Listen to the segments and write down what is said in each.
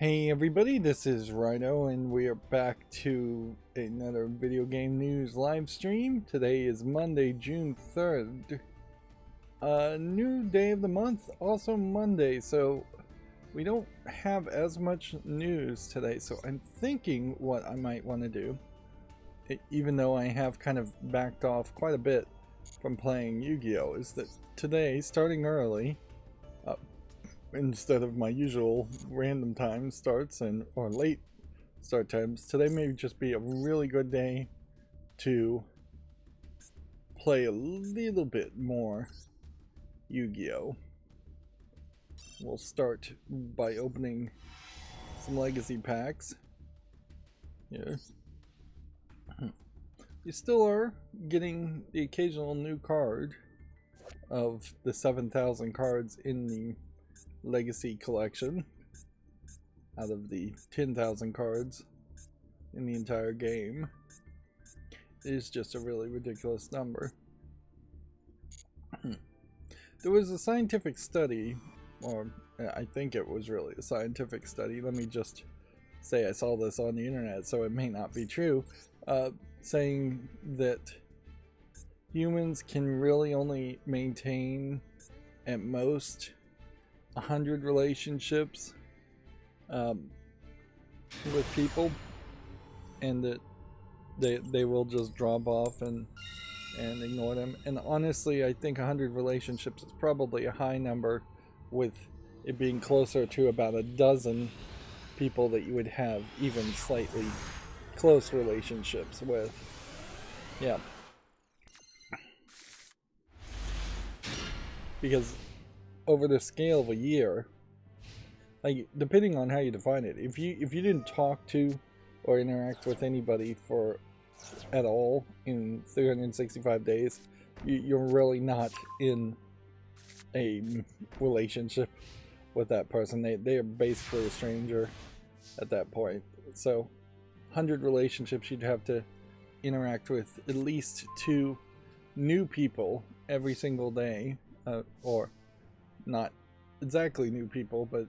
Hey everybody, this is Rydo and we are back to another video game news live stream. Today is Monday, June 3rd. New day of the month, also Monday, so we don't have as much news today. So I'm thinking what I might want to do, even though I have kind of backed off quite a bit from playing Yu-Gi-Oh, is that today, starting early, instead of my usual random time starts or late start times, today may just be a really good day to play a little bit more Yu-Gi-Oh. We'll start by opening some legacy packs here. You still are getting the occasional new card of the 7,000 cards in the Legacy collection out of the 10,000 cards in the entire game. It is just a really ridiculous number. There was a scientific study, or I think it was really a scientific study, let me just say I saw this on the internet so it may not be true, saying that humans can really only maintain at most 100 relationships with people, and that they will just drop off and ignore them. And honestly, I think 100 relationships is probably a high number, with it being closer to about a dozen people that you would have even slightly close relationships with. Yeah. Because over the scale of a year, like, depending on how you define it, if you didn't talk to or interact with anybody for at all in 365 days, you're really not in a relationship with that person. They are basically a stranger at that point. So 100 relationships, you'd have to interact with at least 2 new people every single day, or not exactly new people, but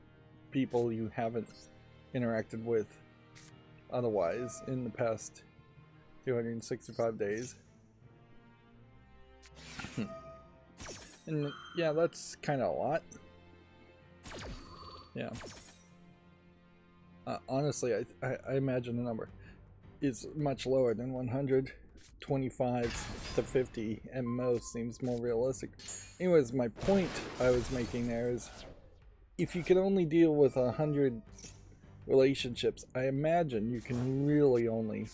people you haven't interacted with otherwise in the past 265 days. And yeah, that's kind of a lot. Yeah. Honestly, I imagine the number is much lower than 100. 25 to 50 at most seems more realistic. Anyways, my point I was making there is, if you can only deal with 100 relationships, I imagine you can really only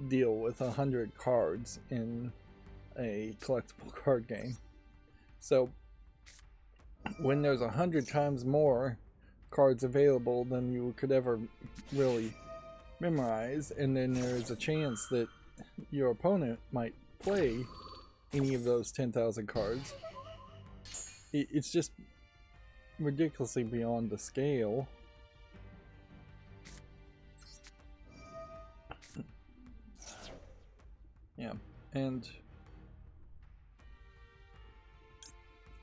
deal with 100 cards in a collectible card game. So when there's 100 times more cards available than you could ever really memorize, and then there's a chance that your opponent might play any of those 10,000 cards, it's just ridiculously beyond the scale. Yeah, and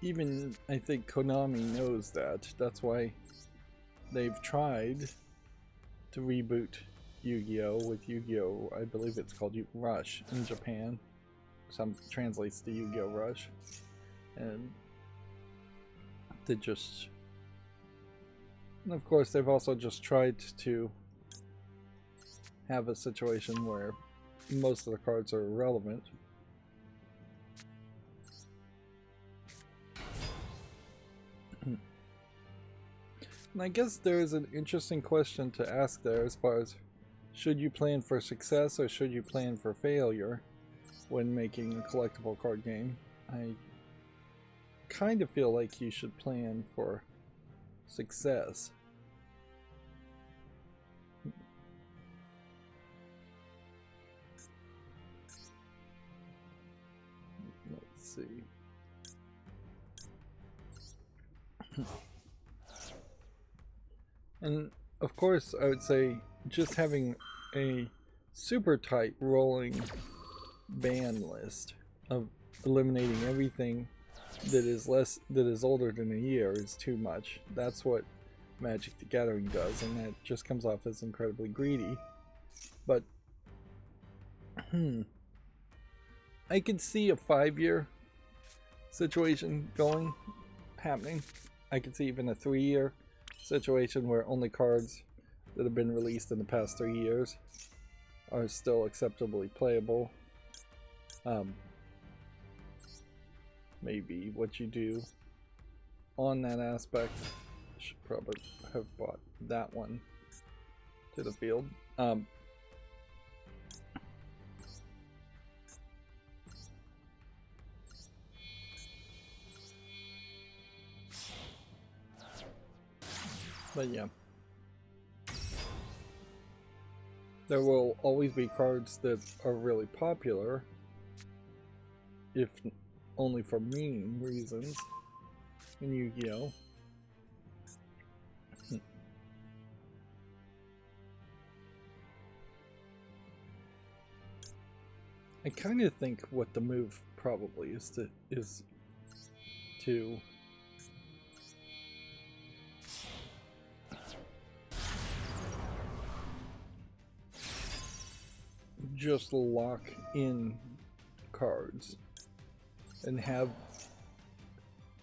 even I think Konami knows that. That's why they've tried to reboot Yu-Gi-Oh with Yu-Gi-Oh, I believe it's called Rush in Japan. Some translates to Yu-Gi-Oh Rush. And they just... And of course they've also just tried to have a situation where most of the cards are irrelevant. And I guess there's an interesting question to ask there as far as, should you plan for success or should you plan for failure when making a collectible card game? I kind of feel like you should plan for success. Let's see. And of course, I would say just having a super tight rolling ban list of eliminating everything that is older than a year is too much. That's what Magic the Gathering does, and that just comes off as incredibly greedy. But I could see a 5-year situation happening. I could see even a 3-year situation where only cards that have been released in the past 3 years are still acceptably playable. Maybe what you do on that aspect, I should probably have brought that one to the field. But yeah, there will always be cards that are really popular, if only for meme reasons, in Yu-Gi-Oh! I kind of think what the move probably is to just lock in cards and have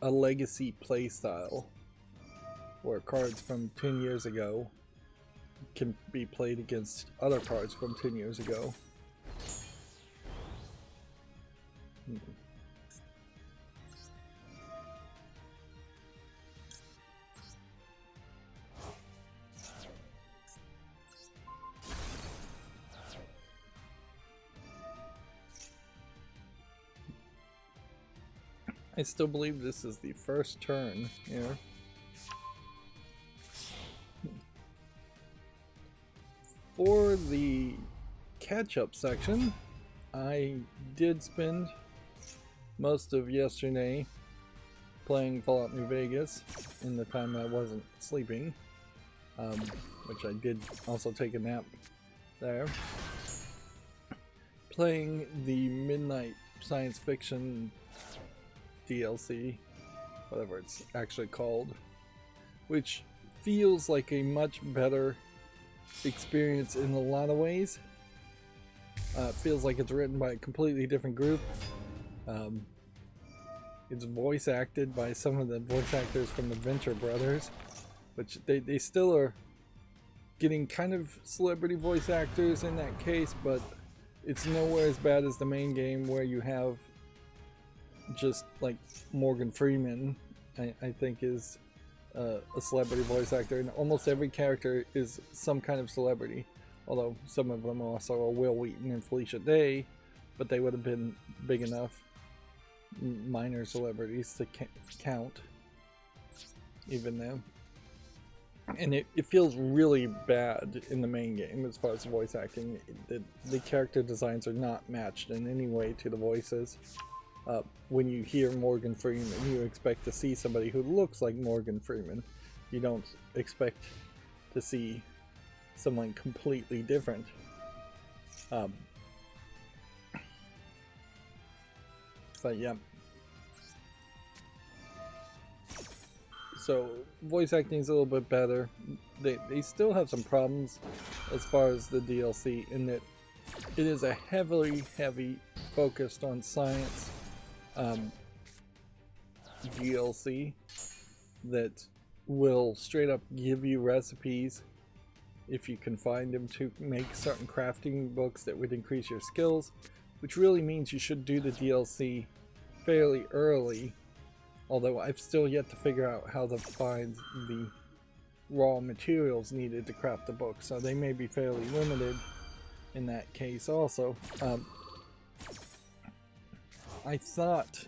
a legacy playstyle where cards from 10 years ago can be played against other cards from 10 years ago. I still believe this is the first turn here. For the catch-up section, I did spend most of yesterday playing Fallout New Vegas in the time I wasn't sleeping, which I did also take a nap there. Playing the Midnight Science Fiction DLC, whatever it's actually called, which feels like a much better experience in a lot of ways. It feels like it's written by a completely different group. It's voice acted by some of the voice actors from the Venture Brothers, which they still are getting kind of celebrity voice actors in that case, but it's nowhere as bad as the main game where you have just like Morgan Freeman, I think is a celebrity voice actor, and almost every character is some kind of celebrity, although some of them also are Will Wheaton and Felicia Day, but they would have been big enough minor celebrities to count even them. And it feels really bad in the main game as far as voice acting. The character designs are not matched in any way to the voices. When you hear Morgan Freeman, you expect to see somebody who looks like Morgan Freeman. You don't expect to see someone completely different. But yeah. So voice acting is a little bit better. They still have some problems as far as the DLC, in that it is a heavy focused on science DLC that will straight up give you recipes if you can find them to make certain crafting books that would increase your skills, which really means you should do the DLC fairly early, although I've still yet to figure out how to find the raw materials needed to craft the book, so they may be fairly limited in that case also. I thought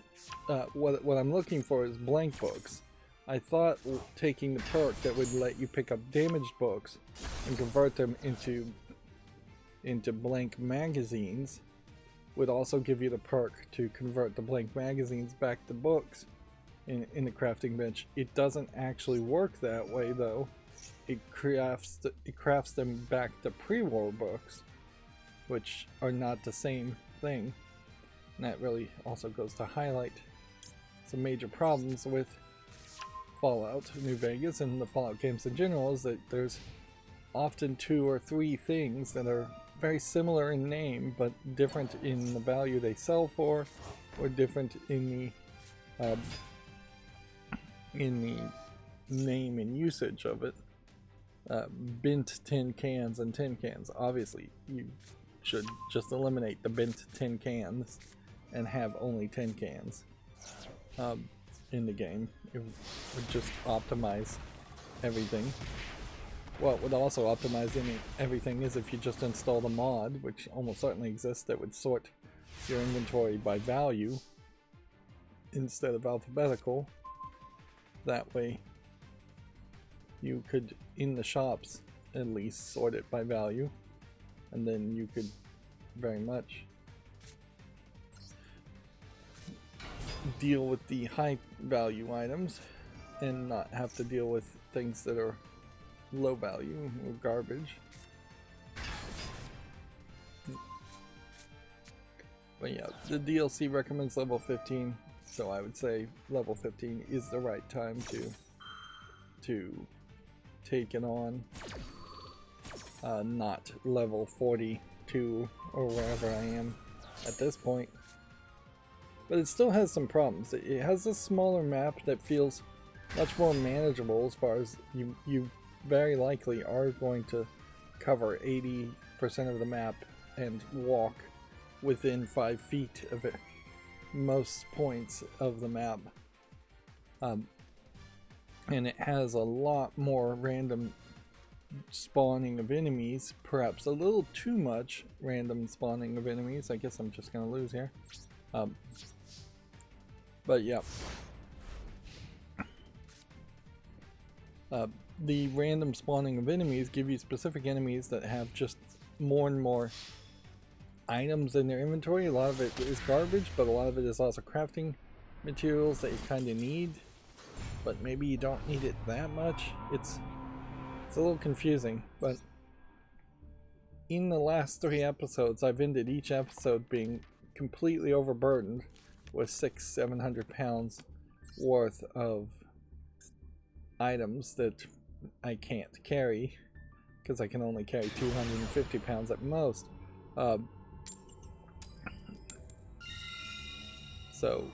what I'm looking for is blank books. I thought taking the perk that would let you pick up damaged books and convert them into blank magazines would also give you the perk to convert the blank magazines back to books in the crafting bench. It doesn't actually work that way though. It crafts them back to pre-war books, which are not the same thing. And that really also goes to highlight some major problems with Fallout New Vegas and the Fallout games in general is that there's often 2 or 3 things that are very similar in name but different in the value they sell for, or different in the name and usage of it. Bent tin cans and tin cans. Obviously, you should just eliminate the bent tin cans and have only tin cans in the game. It would just optimize everything. What would also optimize everything is if you just installed a mod, which almost certainly exists, that would sort your inventory by value instead of alphabetical. That way you could, in the shops at least, sort it by value, and then you could very much deal with the high value items and not have to deal with things that are low value or garbage. But yeah, the DLC recommends level 15, so I would say level 15 is the right time to take it on, not level 42 or wherever I am at this point. But it still has some problems. It has a smaller map that feels much more manageable, as far as you very likely are going to cover 80% of the map and walk within 5 feet of it, most points of the map. And it has a lot more random spawning of enemies, perhaps a little too much random spawning of enemies. I guess I'm just gonna lose here. But yeah. The random spawning of enemies give you specific enemies that have just more and more items in their inventory. A lot of it is garbage, but a lot of it is also crafting materials that you kind of need, but maybe you don't need it that much. It's a little confusing, but in the last 3 episodes, I've ended each episode being completely overburdened with 600-700 pounds worth of items that I can't carry, because I can only carry 250 pounds at most. So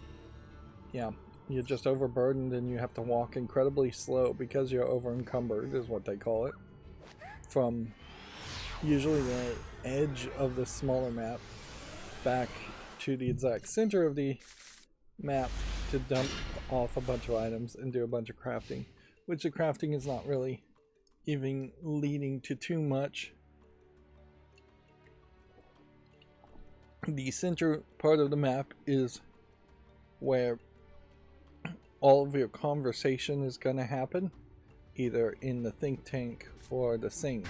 yeah, you're just overburdened and you have to walk incredibly slow because you're over encumbered, is what they call it, from usually the edge of the smaller map back to the exact center of the map to dump off a bunch of items and do a bunch of crafting, which the crafting is not really even leading to too much. The center part of the map is where all of your conversation is going to happen, either in the think tank or the sink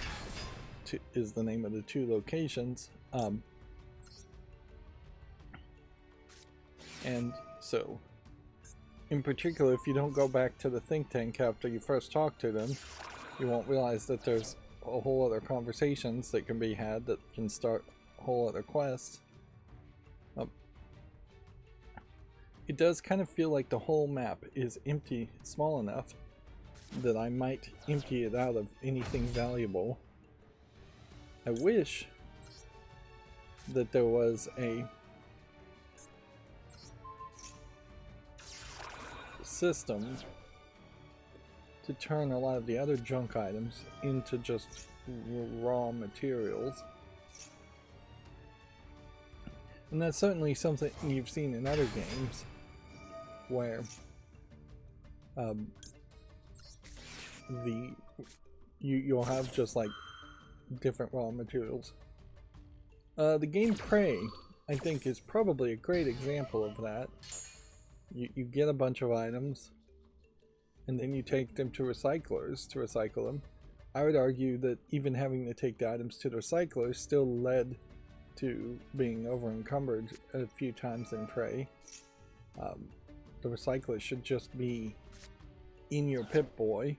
is the name of the 2 locations. And so, in particular, if you don't go back to the think tank after you first talk to them, you won't realize that there's a whole other conversations that can be had that can start a whole other quest. It does kind of feel like the whole map is empty, small enough that I might empty it out of anything valuable. I wish that there was a system to turn a lot of the other junk items into just raw materials. And that's certainly something you've seen in other games, where you'll have just like different raw materials. The game Prey, I think, is probably a great example of that. You get a bunch of items, and then you take them to recyclers to recycle them. I would argue that even having to take the items to the recyclers still led to being over encumbered a few times in Prey. The recyclers should just be in your Pip-Boy.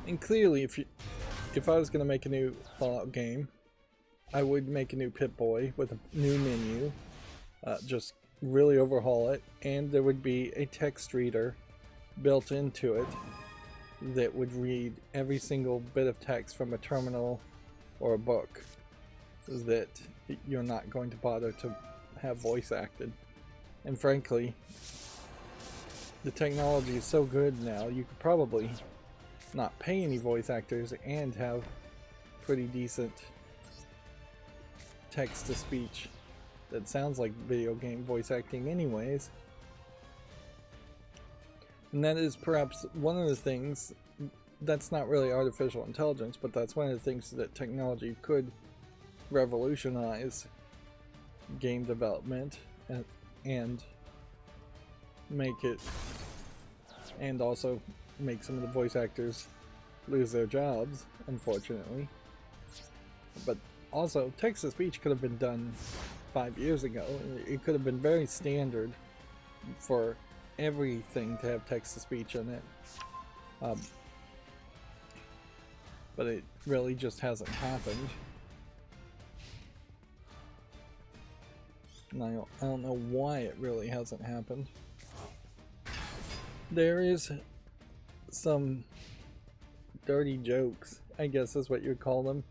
And clearly, if I was going to make a new Fallout game, I would make a new Pip-Boy with a new menu, just really overhaul it, and there would be a text reader built into it that would read every single bit of text from a terminal or a book that you're not going to bother to have voice acted. And frankly, the technology is so good now, you could probably not pay any voice actors and have pretty decent text-to-speech that sounds like video game voice acting anyways. And that is perhaps one of the things, that's not really artificial intelligence, but that's one of the things that technology could revolutionize game development and make it, and also make some of the voice actors lose their jobs, unfortunately. But also, text-to-speech could have been done 5 years ago. It could have been very standard for everything to have text-to-speech in it. But it really just hasn't happened. And I don't know why it really hasn't happened. There is some dirty jokes, I guess is what you'd call them,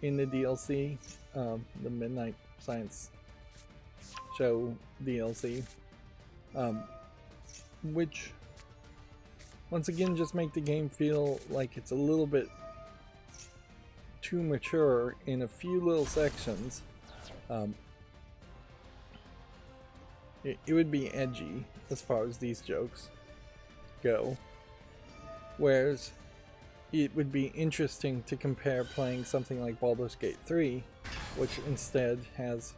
in the DLC, the Midnight Science Show DLC, which once again just make the game feel like it's a little bit too mature in a few little sections. It would be edgy as far as these jokes go, whereas it would be interesting to compare playing something like Baldur's Gate 3, which instead has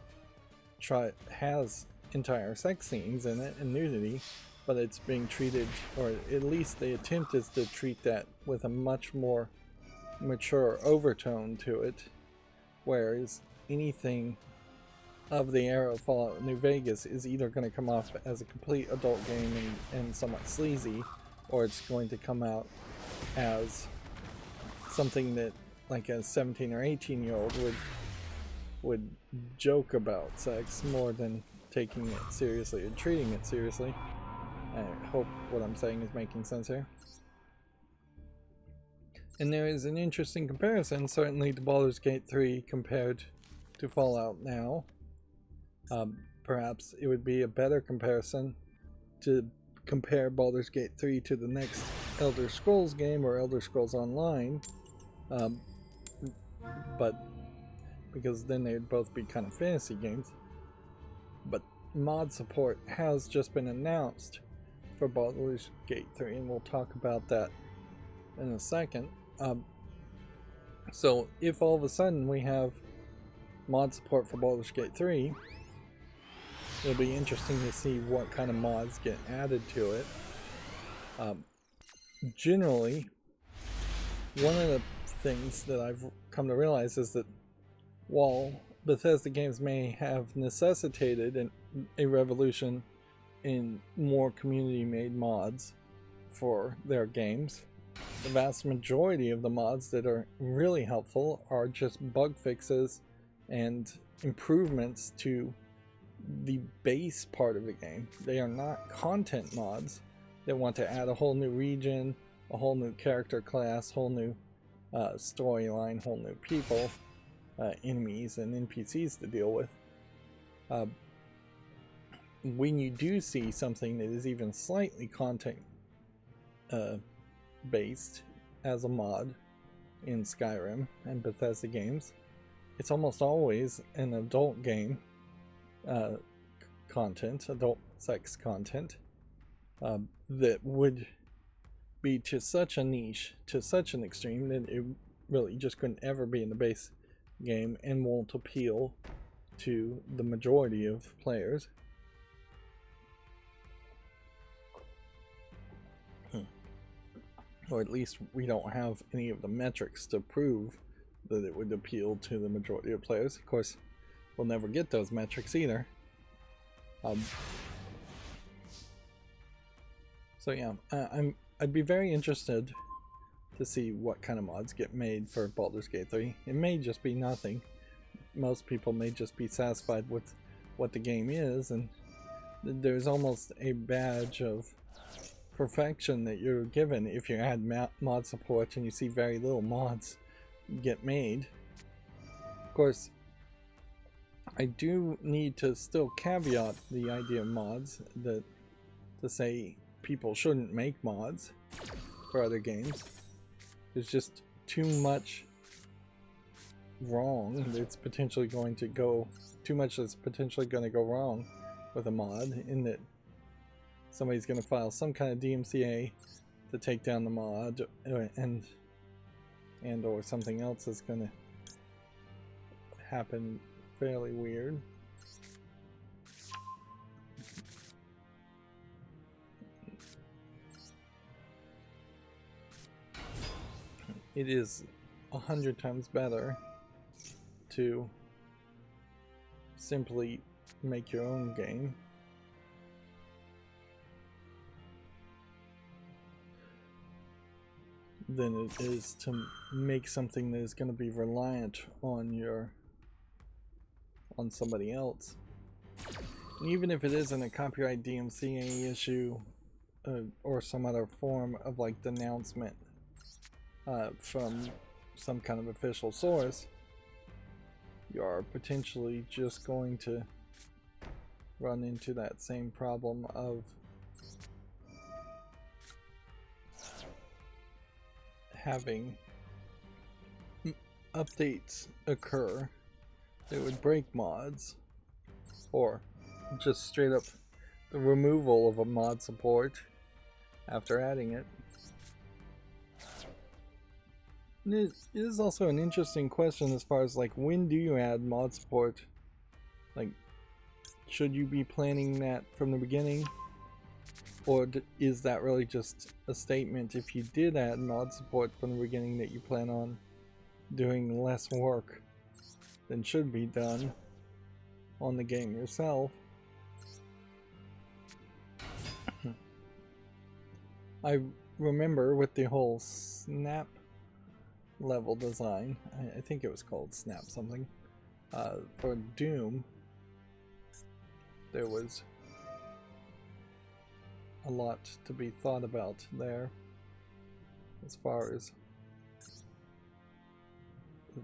entire sex scenes in it and nudity, but it's being treated, or at least the attempt is to treat that with a much more mature overtone to it, whereas anything of the era of Fallout New Vegas is either going to come off as a complete adult game and somewhat sleazy, or it's going to come out as something that like a 17 or 18-year-old would joke about sex more than taking it seriously and treating it seriously. I hope what I'm saying is making sense here. And there is an interesting comparison, certainly to Baldur's Gate 3 compared to Fallout now. Perhaps it would be a better comparison to compare Baldur's Gate 3 to the next Elder Scrolls game or Elder Scrolls Online, but because then they'd both be kind of fantasy games. But mod support has just been announced for Baldur's Gate 3, and we'll talk about that in a second. So if all of a sudden we have mod support for Baldur's Gate 3, it'll be interesting to see what kind of mods get added to it. Generally, one of the things that I've come to realize is that while Bethesda games may have necessitated a revolution in more community-made mods for their games, the vast majority of the mods that are really helpful are just bug fixes and improvements to the base part of the game. They are not content mods that want to add a whole new region, a whole new character class, whole new storyline, whole new people, enemies and NPCs to deal with. When you do see something that is even slightly content based as a mod in Skyrim and Bethesda games, it's almost always an adult game content, adult sex content, that would be to such a niche, to such an extreme, that it really just couldn't ever be in the base game and won't appeal to the majority of players. Or at least we don't have any of the metrics to prove that it would appeal to the majority of players. Of course, we'll never get those metrics either. So yeah, I'd be very interested to see what kind of mods get made for Baldur's Gate 3. It may just be nothing. Most people may just be satisfied with what the game is, and there's almost a badge of perfection that you're given if you add mod support and you see very little mods get made. Of course, I do need to still caveat the idea of mods, that to say people shouldn't make mods for other games. There's just too much wrong that's potentially going to go, too much that's potentially going to go wrong with a mod, in that somebody's going to file some kind of DMCA to take down the mod, and or something else is going to happen fairly weird. It is 100 times better to simply make your own game than it is to make something that is going to be reliant on somebody else. And even if it isn't a copyright DMCA issue or some other form of like denouncement from some kind of official source, you are potentially just going to run into that same problem of having updates occur that would break mods, or just straight up the removal of a mod support after adding it. And it is also an interesting question as far as like, when do you add mod support? Like, should you be planning that from the beginning? Or is that really just a statement, if you did add mod support from the beginning, that you plan on doing less work than should be done on the game yourself? I remember with the whole snap level design, I think it was called snap something, for Doom, there was a lot to be thought about there as far as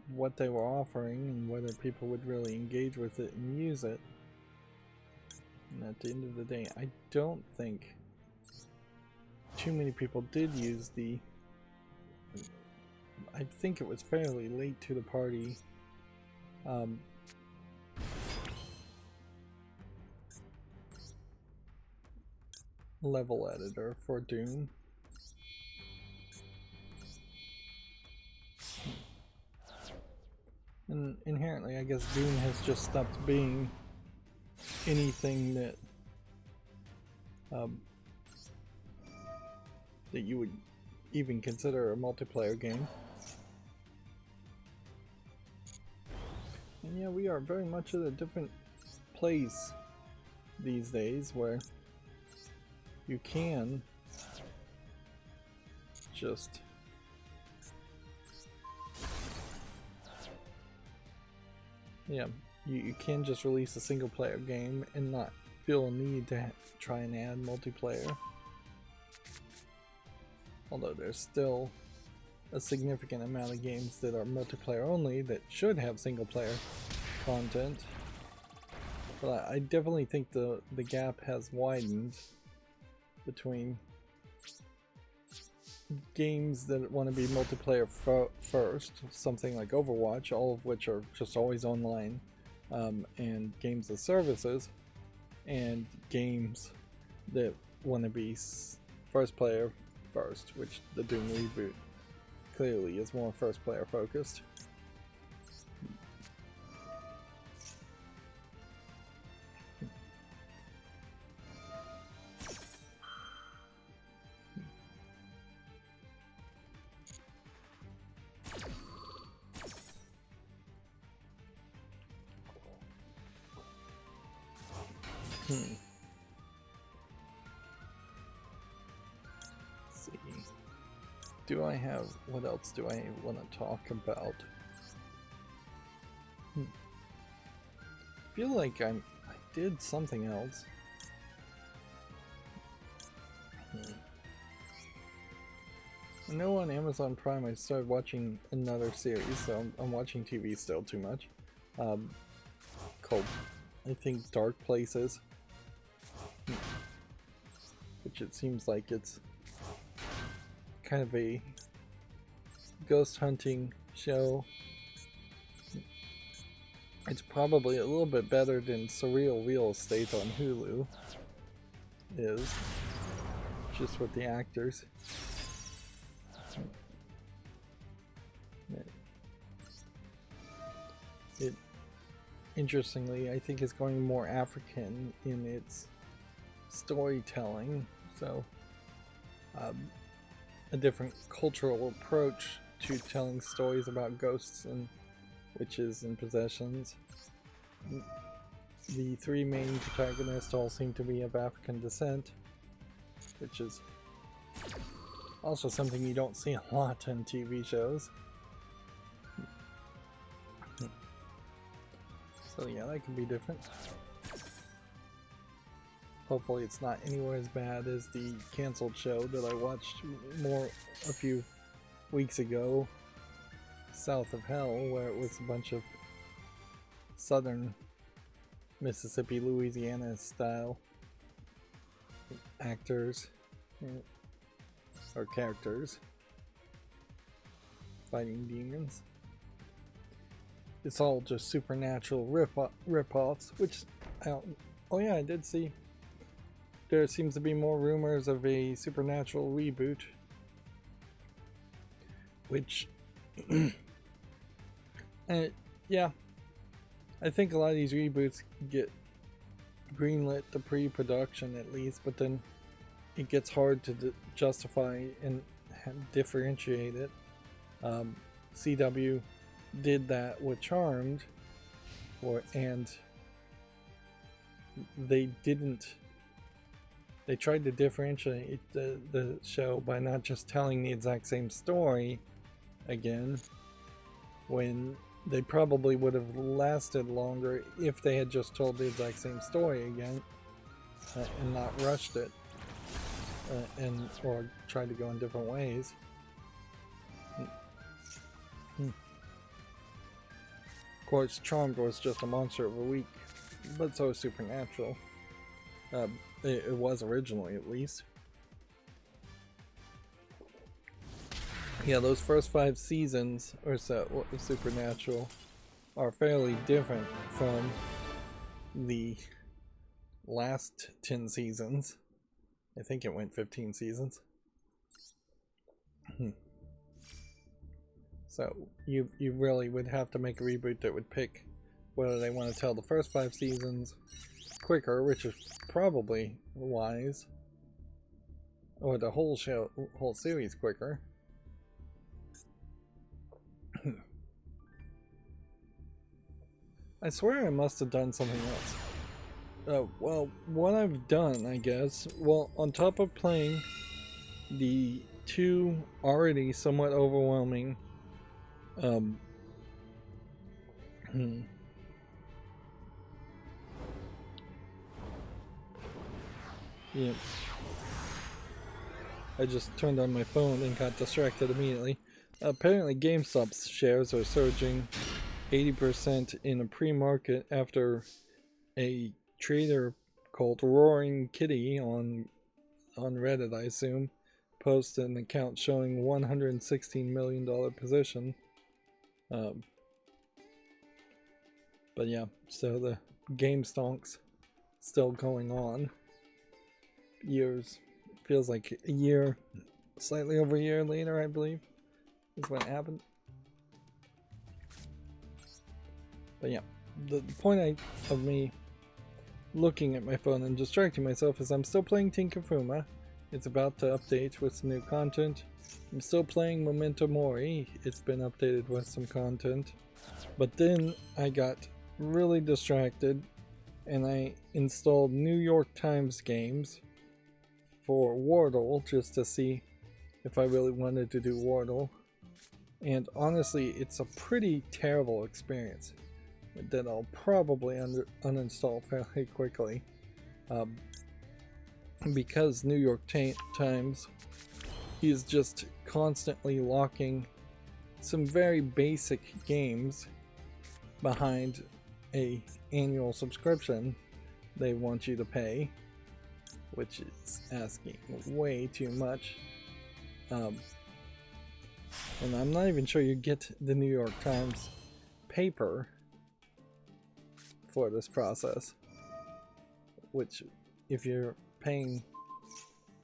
what they were offering and whether people would really engage with it and use it. And at the end of the day, I don't think too many people did use the... I think it was fairly late to the party level editor for Doom. And inherently, I guess Doom has just stopped being anything that that you would even consider a multiplayer game. And yeah, we are very much at a different place these days where you can just you can just release a single player game and not feel a need to try and add multiplayer. Although there's still a significant amount of games that are multiplayer only that should have single player content. But I definitely think the gap has widened between games that want to be multiplayer first, something like Overwatch, all of which are just always online, and games as services, and games that want to be first player first, which the Doom reboot clearly is more first player focused. Let's see. Do I have... what else do I want to talk about? I feel like I did something else. I know on Amazon Prime I started watching another series, so I'm watching TV still too much. Called, I think, Dark Places. Which it seems like it's kind of a ghost hunting show. It's probably a little bit better than Surreal Real Estate on Hulu is, just with the actors. It interestingly, I think, is going more African in its storytelling, so a different cultural approach to telling stories about ghosts and witches and possessions. The three main protagonists all seem to be of African descent, which is also something you don't see a lot in TV shows. So yeah, that can be different. Hopefully it's not anywhere as bad as the canceled show that I watched a few weeks ago, South of Hell, where it was a bunch of southern Mississippi, Louisiana style actors or characters fighting demons. It's all just supernatural rip-offs, which I don't... Oh yeah, I did see there seems to be more rumors of a Supernatural reboot, which yeah, I think a lot of these reboots get greenlit to pre-production at least, but then it gets hard to justify and differentiate it. CW did that with Charmed, and they didn't. They tried to differentiate the show by not just telling the exact same story again, when they probably would have lasted longer if they had just told the exact same story again and not rushed it or tried to go in different ways. Of course, Charmed was just a monster of a week, but so is Supernatural. It was originally, at least. Yeah, those first 5 seasons or so of Supernatural are fairly different from the last 10 seasons. I think it went 15 seasons. So you really would have to make a reboot that would pick whether they want to tell the first 5 seasons quicker, which is probably wise, or the whole series quicker. I swear I must have done something else. Well, what I've done, I guess, well, on top of playing the 2 already somewhat overwhelming yeah. I just turned on my phone and got distracted immediately. Apparently GameStop's shares are surging 80% in a pre-market after a trader called Roaring Kitty on Reddit, I assume, posted an account showing $116 million position. But yeah, so the game stonks still going on. Feels like a year, slightly over a year later, I believe, is when it happened. But yeah, the point of me looking at my phone and distracting myself is I'm still playing Tinkafuma. It's about to update with some new content. I'm still playing Memento Mori. It's been updated with some content. But then I got really distracted and I installed New York Times games for Wordle just to see if I really wanted to do Wordle. And honestly, it's a pretty terrible experience that I'll probably uninstall fairly quickly, because New York Times is just constantly locking some very basic games behind a annual subscription they want you to pay, which is asking way too much. And I'm not even sure you get the New York Times paper for this process, which if you're paying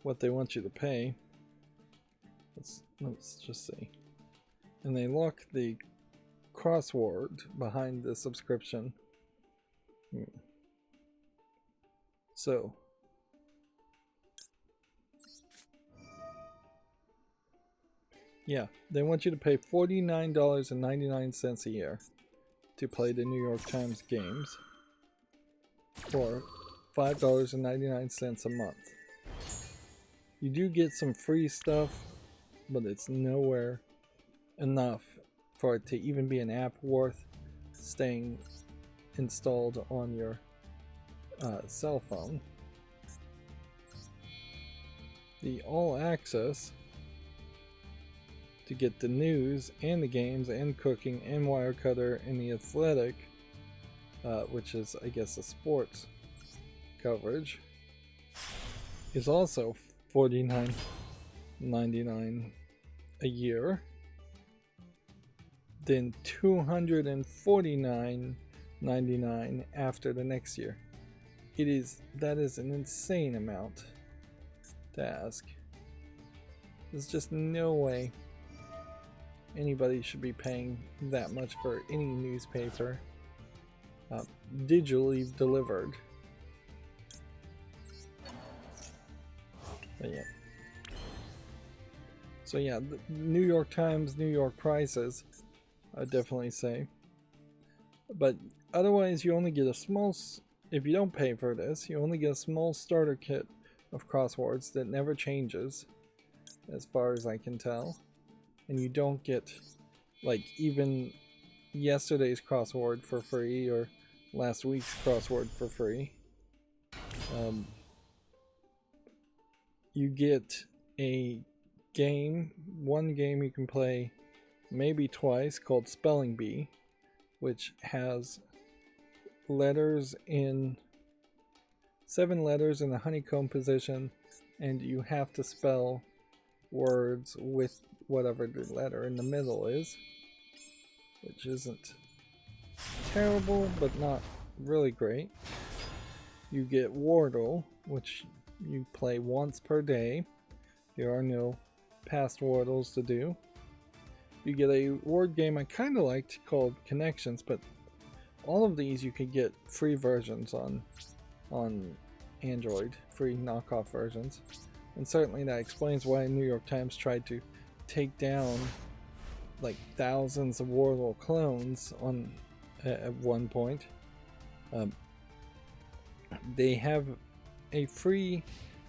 what they want you to pay, let's just see. And they lock the crossword behind the subscription. So yeah, they want you to pay $49.99 a year to play the New York Times games for $5.99 a month. You do get some free stuff, but it's nowhere enough for it to even be an app worth staying installed on your cell phone. The All Access to get the news and the games and cooking and Wirecutter and the Athletic, which is I guess a sports coverage, is also $49.99 a year. Then $249.99 after the next year. That is an insane amount to ask. There's just no way anybody should be paying that much for any newspaper digitally delivered. But yeah. So yeah, the New York Times, New York prices, I'd definitely say. But otherwise, you only get a small, if you don't pay for this, you only get a small starter kit of crosswords that never changes, as far as I can tell. And you don't get, like, even yesterday's crossword for free or last week's crossword for free. You get a game, one game you can play maybe twice, called Spelling Bee, which has letters in 7 letters in the honeycomb position, and you have to spell words with whatever the letter in the middle is, which isn't terrible but not really great. You get Wordle, which you play once per day. There are no past Wordles to do. You get a word game I kind of liked called Connections, but all of these you can get free versions on Android, free knockoff versions. And certainly that explains why New York Times tried to take down like thousands of Wordle clones at one point. They have a free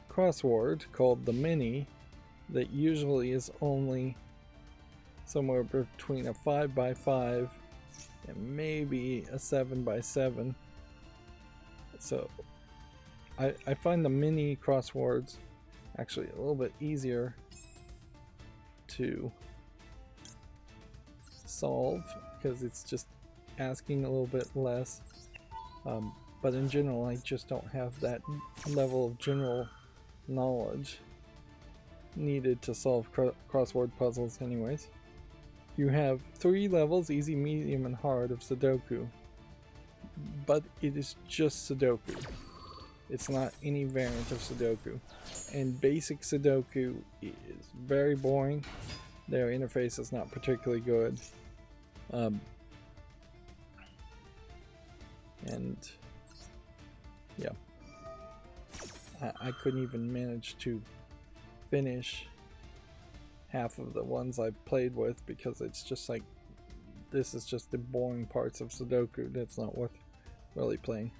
crossword called the Mini that usually is only somewhere between a 5x5 and maybe a 7x7. So I find the mini crosswords actually a little bit easier to solve because it's just asking a little bit less. But in general, I just don't have that level of general knowledge needed to solve crossword puzzles anyways. You have 3 levels, easy, medium, and hard of Sudoku. But it is just Sudoku. It's not any variant of Sudoku. And basic Sudoku is very boring. Their interface is not particularly good. And yeah, I couldn't even manage to finish half of the ones I played with because it's just like, this is just the boring parts of Sudoku that's not worth really playing.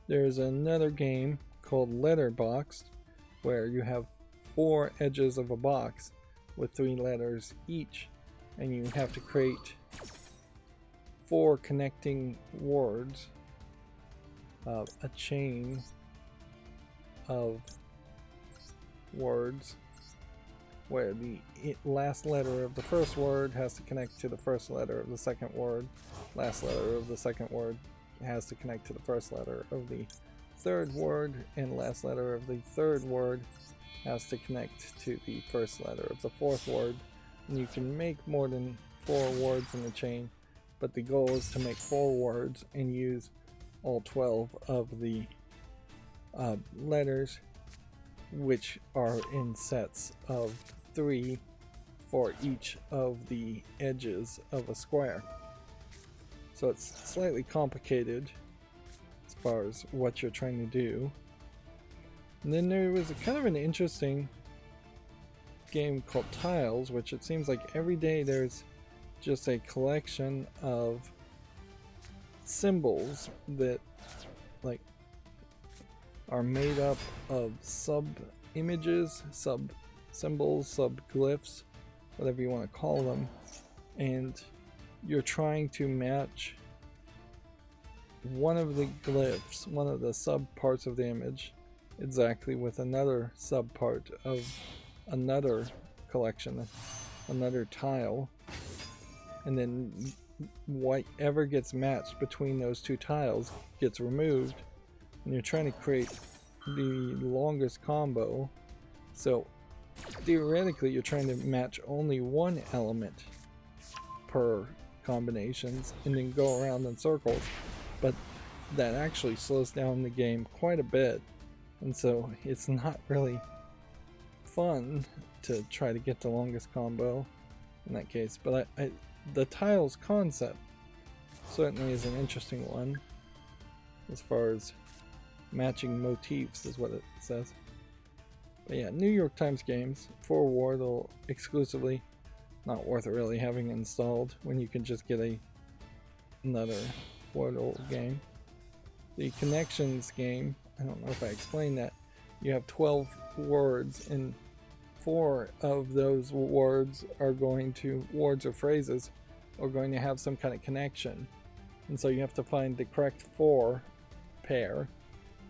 There's another game called Letterboxed where you have 4 edges of a box with 3 letters each, and you have to create 4 connecting words, a chain of words where the last letter of the first word has to connect to the first letter of the second word, last letter of the second word has to connect to the first letter of the third word, and last letter of the third word has to connect to the first letter of the fourth word. And you can make more than 4 words in the chain, but the goal is to make 4 words and use all 12 of the letters, which are in sets of 3 for each of the edges of a square. So it's slightly complicated as far as what you're trying to do. And then there was kind of an interesting game called Tiles, which it seems like every day there's just a collection of symbols that like are made up of sub images, sub symbols, sub glyphs, whatever you want to call them, and you're trying to match one of the glyphs, one of the sub parts of the image, exactly with another sub part of another collection, another tile, and then whatever gets matched between those 2 tiles gets removed, and you're trying to create the longest combo. So theoretically you're trying to match only one element per combinations and then go around in circles, but that actually slows down the game quite a bit, and so it's not really fun to try to get the longest combo in that case. But the tiles concept certainly is an interesting one as far as matching motifs is what it says. But yeah, New York Times games for Wordle exclusively, not worth it really having installed when you can just get another Wordle game. The Connections game, I don't know if I explained that. You have 12 words, and 4 of those words are going to, words or phrases, are going to have some kind of connection. And so you have to find the correct 4 pair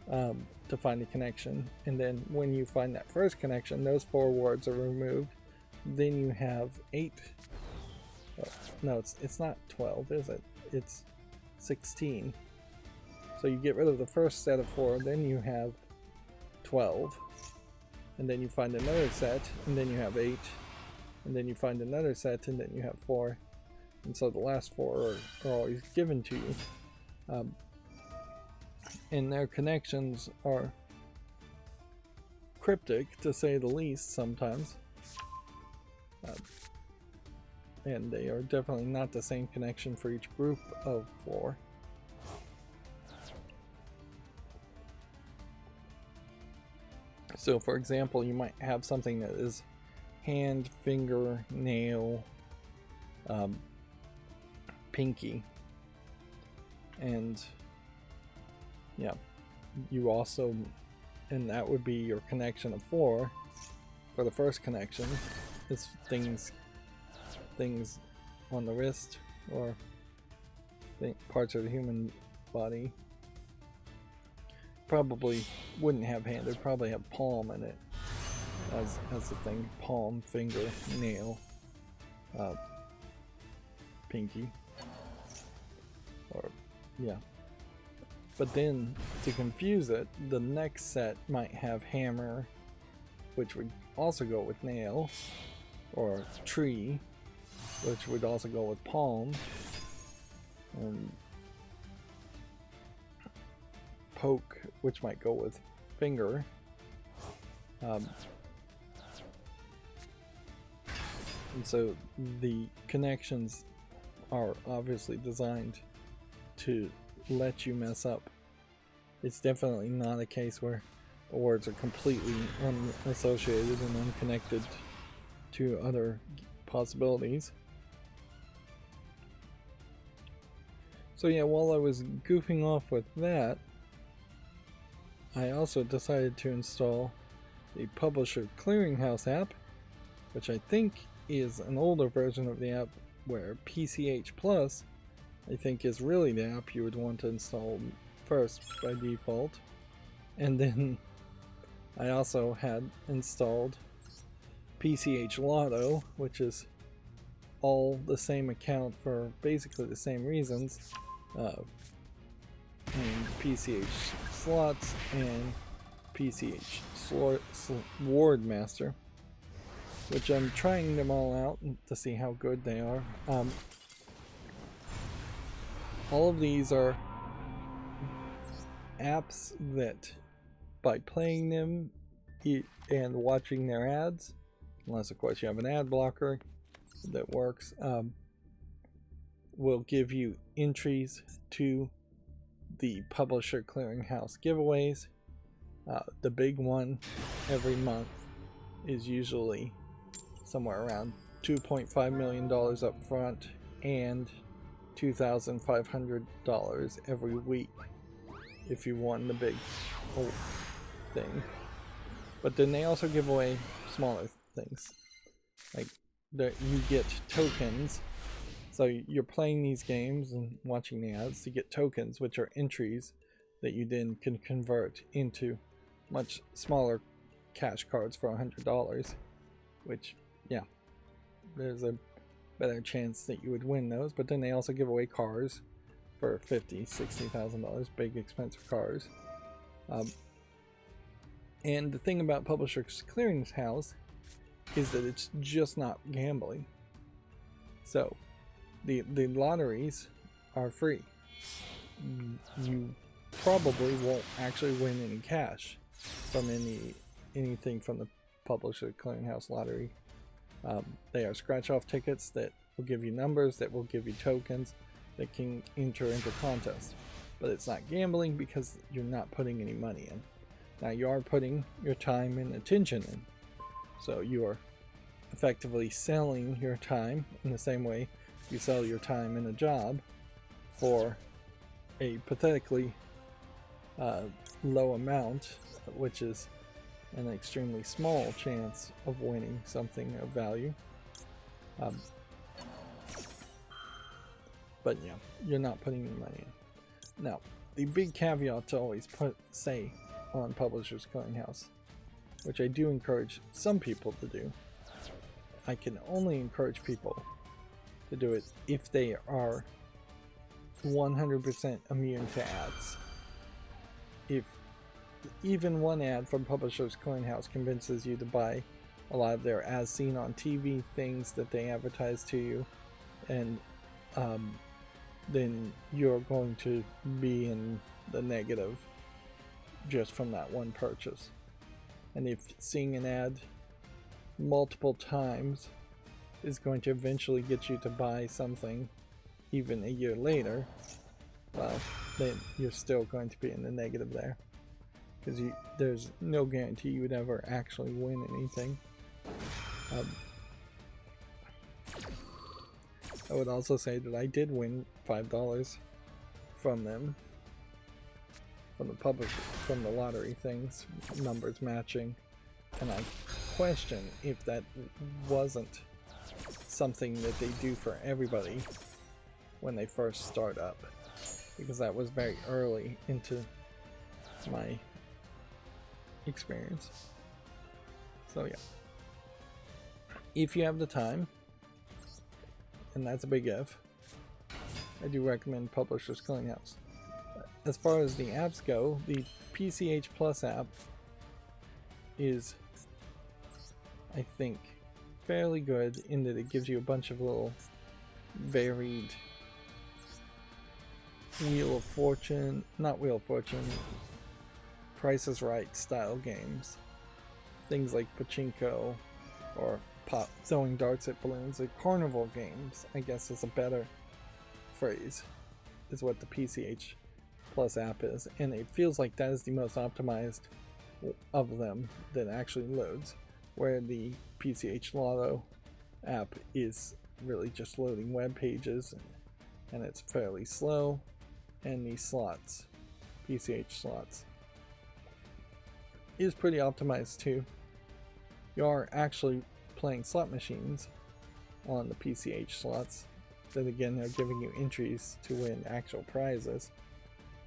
to find the connection. And then when you find that first connection, those 4 words are removed. Then you have 8. No, it's not 12, is it? It's 16. So you get rid of the first set of 4, then you have 12. And then you find another set, and then you have 8. And then you find another set, and then you have 4. And so the last 4 are always given to you. And their connections are cryptic, to say the least, sometimes. And they are definitely not the same connection for each group of 4. So for example, you might have something that is hand, finger, nail, pinky, and yeah, you also, and that would be your connection of 4 for the first connection. It's things on the wrist, or parts of the human body. Probably wouldn't have hand, they'd probably have palm in it as the thing. Palm, finger, nail, pinky, or yeah. But then to confuse it, the next set might have hammer, which would also go with nail, or tree, which would also go with palm, and poke, which might go with finger. And so the connections are obviously designed to let you mess up. It's definitely not a case where the words are completely unassociated and unconnected to other possibilities. So yeah, while I was goofing off with that, I also decided to install the Publisher Clearinghouse app, which I think is an older version of the app, where PCH Plus, I think, is really the app you would want to install first by default. And then I also had installed PCH Lotto, which is all the same account for basically the same reasons, and PCH Slots and PCH Sword Master, which I'm trying them all out to see how good they are. All of these are apps that, by playing them and watching their ads, unless of course you have an ad blocker that works, will give you entries to the Publisher Clearinghouse giveaways. The big one every month is usually somewhere around $2.5 million up front and $2,500 every week if you won the big whole thing. But then they also give away smaller things, like you get tokens. So you're playing these games and watching the ads to get tokens, which are entries that you then can convert into much smaller cash cards for $100, which, yeah, there's a better chance that you would win those. But then they also give away cars for $50,000-$60,000, big expensive cars. And the thing about Publishers Clearinghouse is that it's just not gambling. So the lotteries are free. You probably won't actually win any cash from anything from the Publisher Clearinghouse lottery. They are scratch-off tickets that will give you numbers, that will give you tokens that can enter into contests. But it's not gambling because you're not putting any money in. Now you are putting your time and attention in. So you are effectively selling your time in the same way you sell your time in a job for a pathetically low amount, which is an extremely small chance of winning something of value. But yeah, you're not putting any money in. Now, the big caveat to always say on Publishers Clearinghouse, which I do encourage some people to do, I can only encourage people to do it if they are 100% immune to ads. If even one ad from Publishers Clearinghouse convinces you to buy a lot of their as seen on TV things that they advertise to you, and then you're going to be in the negative just from that one purchase. And if seeing an ad multiple times is going to eventually get you to buy something even a year later, well, then you're still going to be in the negative there, because there's no guarantee you would ever actually win anything. I would also say that I did win $5 from them, from the publisher, from the lottery things, numbers matching, and I question if that wasn't something that they do for everybody when they first start up, because that was very early into my experience. So yeah, if you have the time, and that's a big if, I do recommend Publishers Clearinghouse. As far as the apps go, the PCH Plus app is, I think, fairly good in that it gives you a bunch of little varied Price is Right style games. Things like pachinko or throwing darts at balloons, like carnival games, I guess is a better phrase, is what the PCH Plus app is. And it feels like that is the most optimized of them that actually loads, where the PCH Lotto app is really just loading web pages, and it's fairly slow. And the slots, PCH Slots, is pretty optimized too. You are actually playing slot machines on the PCH Slots that again are giving you entries to win actual prizes,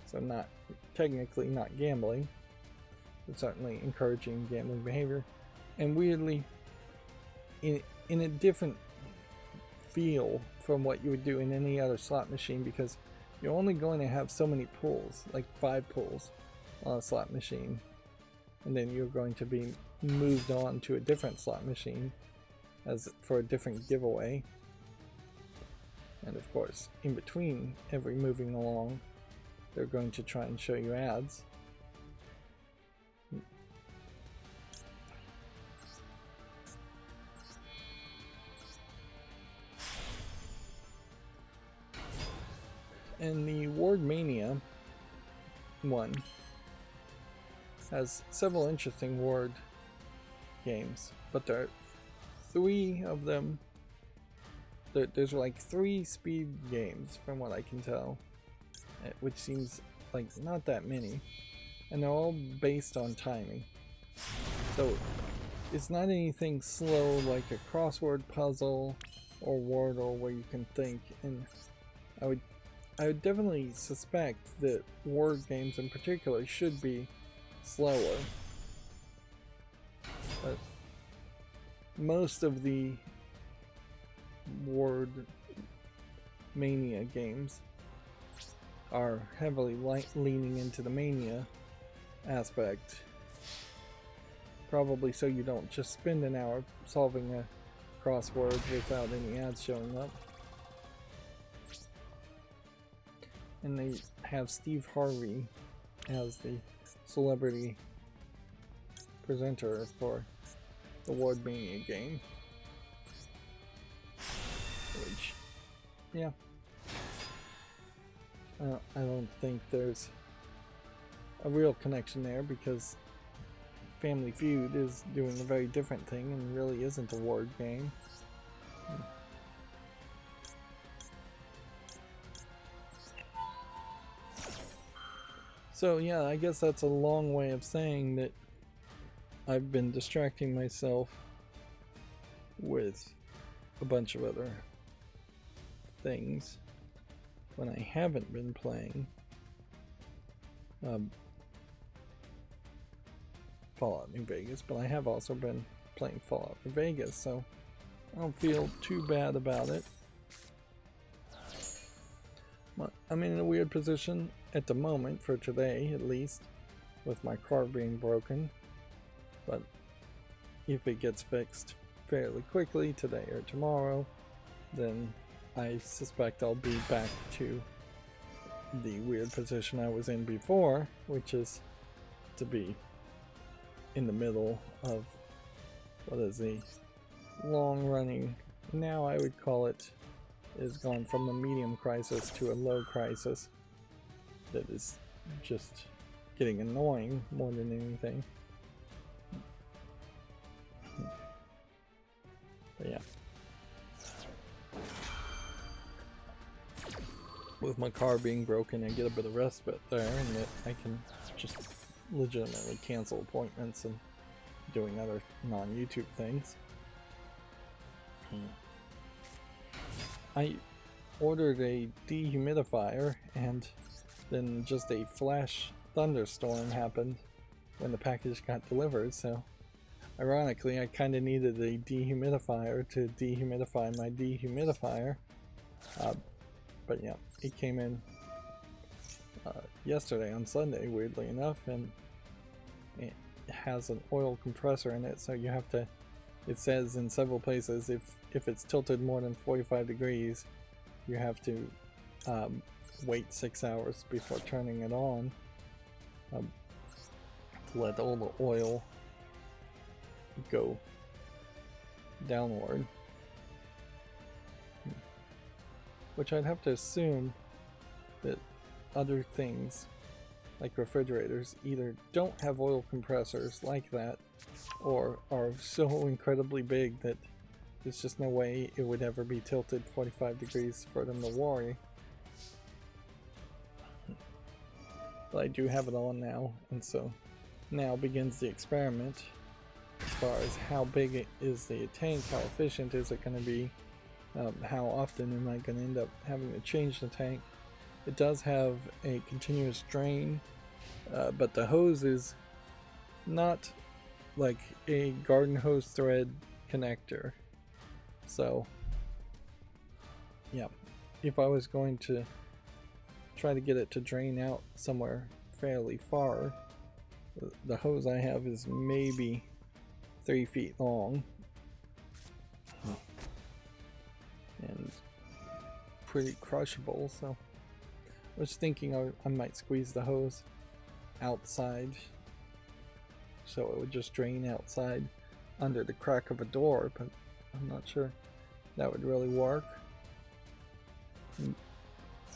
so not technically not gambling, but certainly encouraging gambling behavior. And weirdly, in a different feel from what you would do in any other slot machine, because you're only going to have so many pulls, like 5 pulls on a slot machine, and then you're going to be moved on to a different slot machine as for a different giveaway. And of course, in between every moving along, they're going to try and show you ads. And the Word Mania one has several interesting word games, but there are 3 of them. There's like 3 speed games from what I can tell, which seems like not that many, and they're all based on timing. So it's not anything slow like a crossword puzzle or Wordle where you can think, and I would definitely suspect that word games in particular should be slower. But most of the Word Mania games are heavily leaning into the mania aspect. Probably so you don't just spend an hour solving a crossword without any ads showing up. And they have Steve Harvey as the celebrity presenter for the Word Mania game. Which, yeah. I don't think there's a real connection there, because Family Feud is doing a very different thing and really isn't a word game. So yeah, I guess that's a long way of saying that I've been distracting myself with a bunch of other things when I haven't been playing Fallout New Vegas, but I have also been playing Fallout New Vegas, so I don't feel too bad about it. I'm in a weird position at the moment, for today at least, with my car being broken, but if it gets fixed fairly quickly today or tomorrow, then I suspect I'll be back to the weird position I was in before, which is to be in the middle of what is a long-running, now I would call it, is gone from a medium crisis to a low crisis that is just getting annoying more than anything. But yeah. With my car being broken, I get a bit of respite there, and that I can just legitimately cancel appointments and doing other non-YouTube things. I ordered a dehumidifier, and then just a flash thunderstorm happened when the package got delivered, so ironically I kind of needed a dehumidifier to dehumidify my dehumidifier, but yeah, it came in yesterday on Sunday, weirdly enough, and it has an oil compressor in it, so you have to, it says in several places, if it's tilted more than 45 degrees, you have to wait 6 hours before turning it on to let all the oil go downward. Which I'd have to assume that other things, like refrigerators, either don't have oil compressors like that, or are so incredibly big that there's just no way it would ever be tilted 45 degrees for them to worry. But I do have it on now, and so now begins the experiment as far as how big is the tank, how efficient is it going to be, how often am I going to end up having to change the tank. It does have a continuous drain, but the hose is not like a garden hose thread connector. So yeah, if I was going to try to get it to drain out somewhere fairly far, the hose I have is maybe 3 feet long and pretty crushable, so I was thinking I might squeeze the hose outside so it would just drain outside under the crack of a door, but I'm not sure that would really work.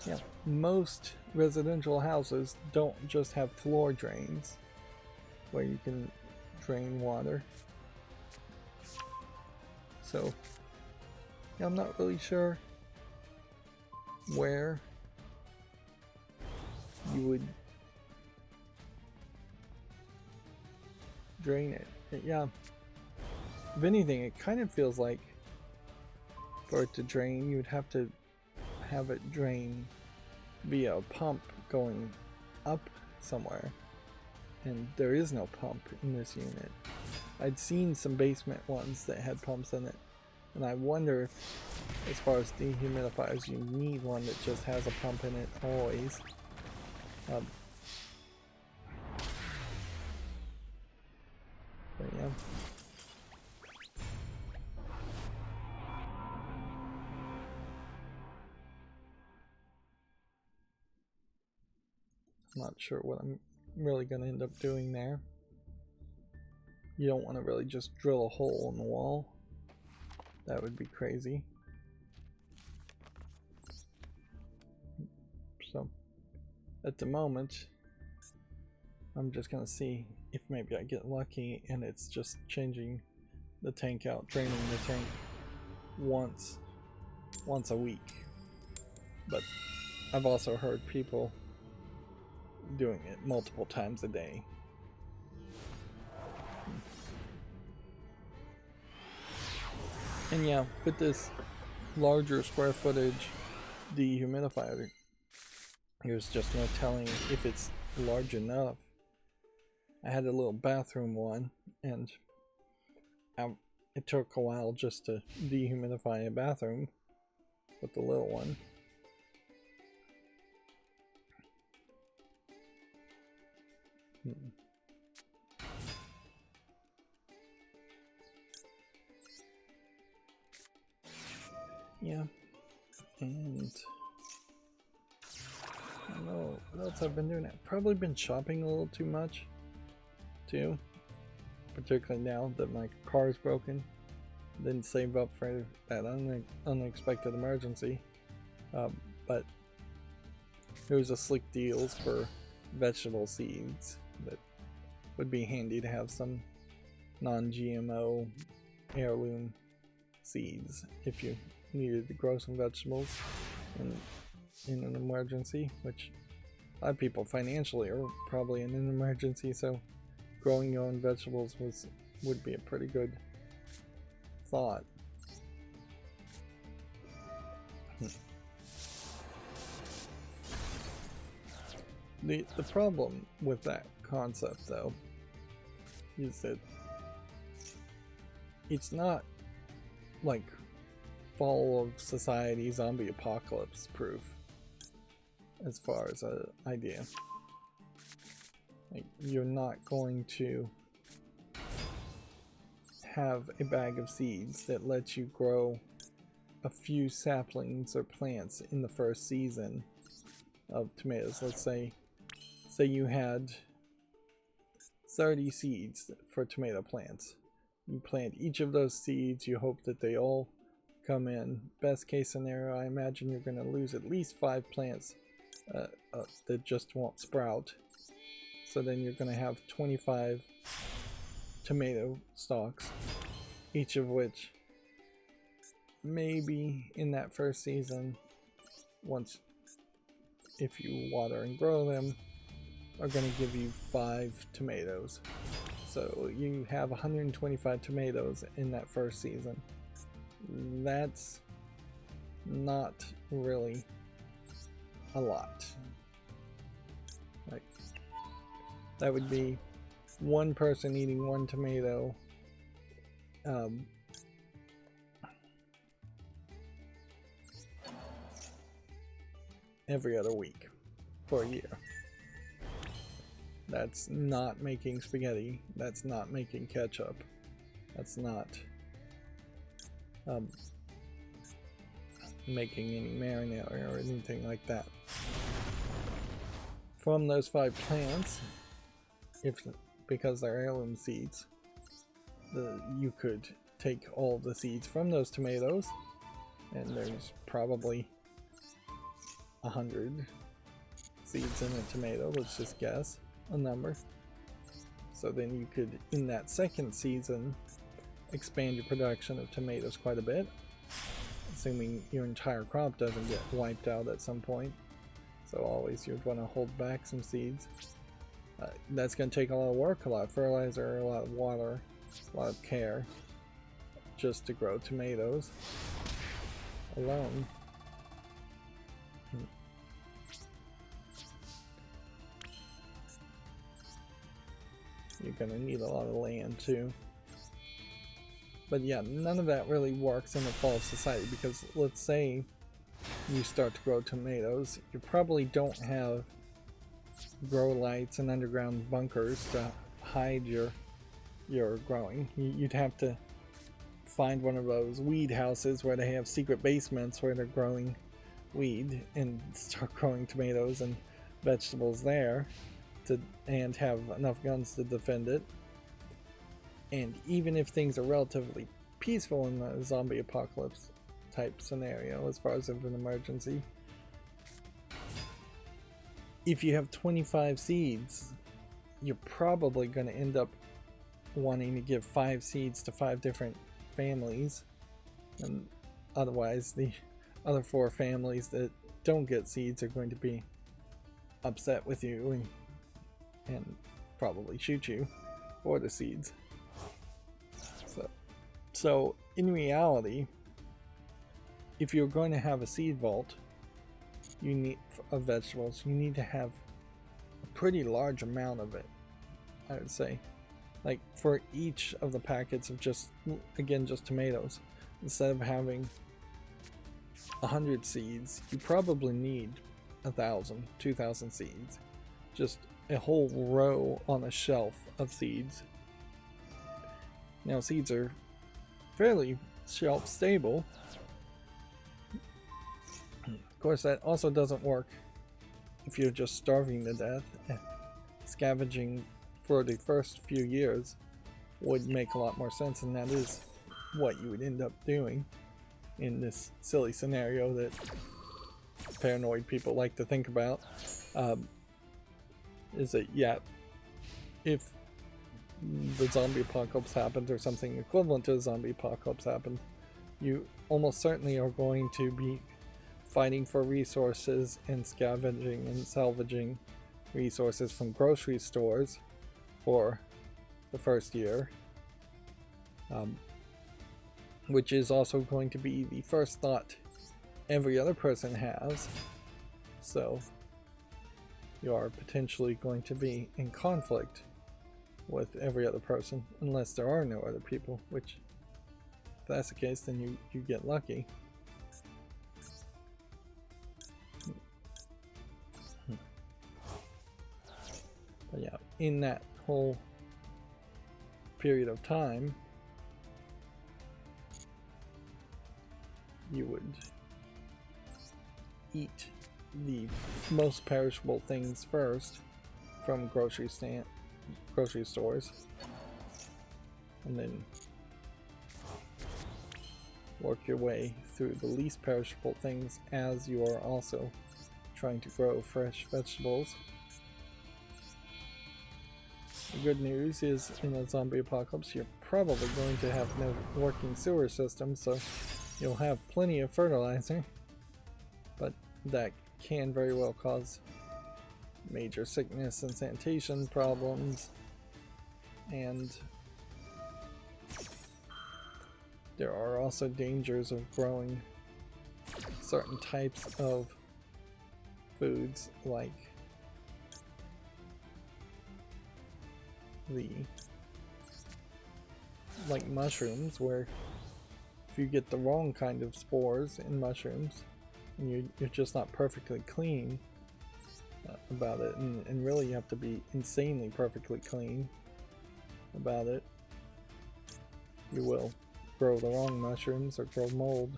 Yeah, most residential houses don't just have floor drains where you can drain water. So yeah, I'm not really sure where you would drain it. Yeah, if anything, it kind of feels like for it to drain, you would have to have it drain via a pump going up somewhere, and there is no pump in this unit. I'd seen some basement ones that had pumps in it, and I wonder if, as far as dehumidifiers, you need one that just has a pump in it always. But yeah. I'm not sure what I'm really going to end up doing there. You don't want to really just drill a hole in the wall. That would be crazy. So, at the moment, I'm just going to see if maybe I get lucky and it's just changing the tank out, draining the tank once a week. But I've also heard people doing it multiple times a day. And yeah, with this larger square footage dehumidifier, there's just no telling if it's large enough. I had a little bathroom one, and it took a while just to dehumidify a bathroom with the little one. Yeah, and I don't know what else I've been doing. I've probably been shopping a little too much, too. Particularly now that my car is broken. Didn't save up for that unexpected emergency. But there was a slick deals for vegetable seeds that would be handy to have some non-GMO heirloom seeds if you needed to grow some vegetables in an emergency, which a lot of people financially are probably in an emergency, so growing your own vegetables would be a pretty good thought. The problem with that concept, though, is that it's not like fall of society zombie apocalypse proof as far as an idea. Like, you're not going to have a bag of seeds that lets you grow a few saplings or plants in the first season of tomatoes. Let's say you had 30 seeds for tomato plants. You plant each of those seeds, you hope that they all come in. Best case scenario, I imagine you're going to lose at least 5 plants that just won't sprout. So then you're going to have 25 tomato stalks, each of which maybe in that first season, once if you water and grow them, are going to give you 5 tomatoes. So you have 125 tomatoes in that first season. That's not really a lot. Like, that would be one person eating 1 tomato every other week for a year. That's not making spaghetti. That's not making ketchup. That's not making any marinara or anything like that. From those 5 plants, because they're heirloom seeds, you could take all the seeds from those tomatoes, and there's probably 100 seeds in a tomato, let's just guess a number. So then you could, in that second season, expand your production of tomatoes quite a bit, assuming your entire crop doesn't get wiped out at some point. So always you'd want to hold back some seeds. That's going to take a lot of work, a lot of fertilizer, a lot of water, a lot of care, just to grow tomatoes alone. You're going to need a lot of land too. But yeah, none of that really works in a false society, because let's say you start to grow tomatoes, you probably don't have grow lights and underground bunkers to hide your growing. You'd have to find one of those weed houses where they have secret basements where they're growing weed and start growing tomatoes and vegetables there, and have enough guns to defend it. And even if things are relatively peaceful in the zombie apocalypse type scenario, as far as of an emergency, if you have 25 seeds, you're probably going to end up wanting to give 5 seeds to 5 different families, and otherwise the other 4 families that don't get seeds are going to be upset with you and probably shoot you for the seeds. So in reality, if you're going to have a seed vault of vegetables, you need to have a pretty large amount of it, I would say. Like for each of the packets of just tomatoes, instead of having 100 seeds, you probably need 1,000, 2,000 seeds. Just a whole row on a shelf of seeds. Now seeds are fairly shelf stable. Of course, that also doesn't work if you're just starving to death. Scavenging for the first few years would make a lot more sense, and that is what you would end up doing in this silly scenario that paranoid people like to think about. Is that, yeah, if the zombie apocalypse happens, or something equivalent to a zombie apocalypse happens, you almost certainly are going to be fighting for resources and scavenging and salvaging resources from grocery stores for the first year, which is also going to be the first thought every other person has. So you are potentially going to be in conflict with every other person, unless there are no other people, which if that's the case, then you get lucky. But yeah, in that whole period of time, you would eat the most perishable things first from grocery stores, and then work your way through the least perishable things as you are also trying to grow fresh vegetables. The good news is, in a zombie apocalypse, you're probably going to have no working sewer system, so you'll have plenty of fertilizer, but that can very well cause major sickness and sanitation problems, and there are also dangers of growing certain types of foods, like mushrooms, where if you get the wrong kind of spores in mushrooms, and you're just not perfectly clean about it, and really you have to be insanely perfectly clean about it. You will grow the wrong mushrooms or grow mold.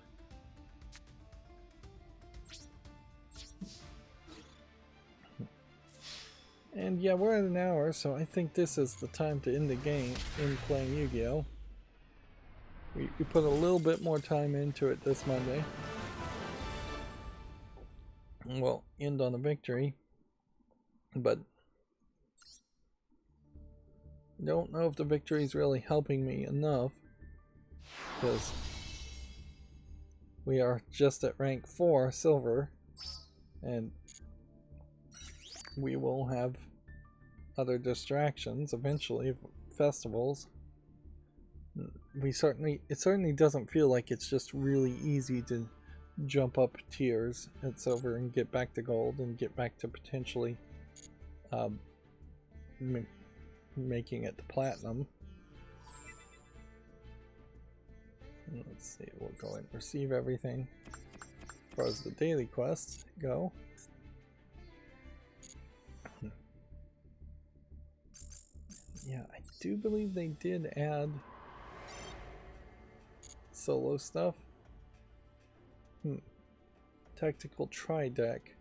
And yeah, we're at an hour, so I think this is the time to end the game in playing Yu-Gi-Oh! We put a little bit more time into it this Monday. We'll end on a victory, but I don't know if the victory is really helping me enough, because we are just at rank 4 silver, and we will have other distractions eventually, festivals. It certainly doesn't feel like it's just really easy to jump up tiers at silver and get back to gold and get back to potentially making it to platinum. Let's see, we'll go and receive everything as far as the daily quests go. Yeah, I do believe they did add solo stuff. Tactical tri-deck.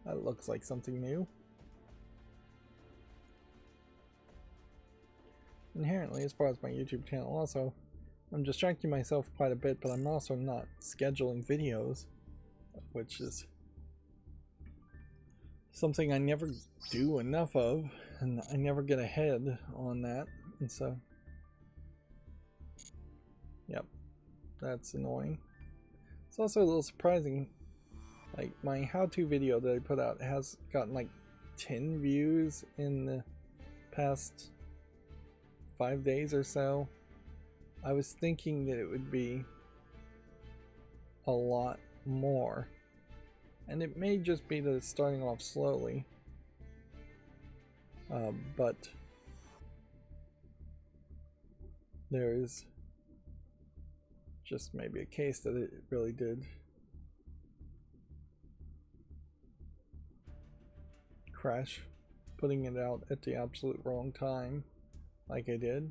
That looks like something new. Inherently, as far as my YouTube channel also, I'm distracting myself quite a bit, but I'm also not scheduling videos, which is something I never do enough of, and I never get ahead on that, and so yep, that's annoying. It's also a little surprising, like my how-to video that I put out has gotten like 10 views in the past 5 days or so. I was thinking that it would be a lot more, and it may just be that it's starting off slowly, but there is just maybe a case that it really did crash, putting it out at the absolute wrong time like I did.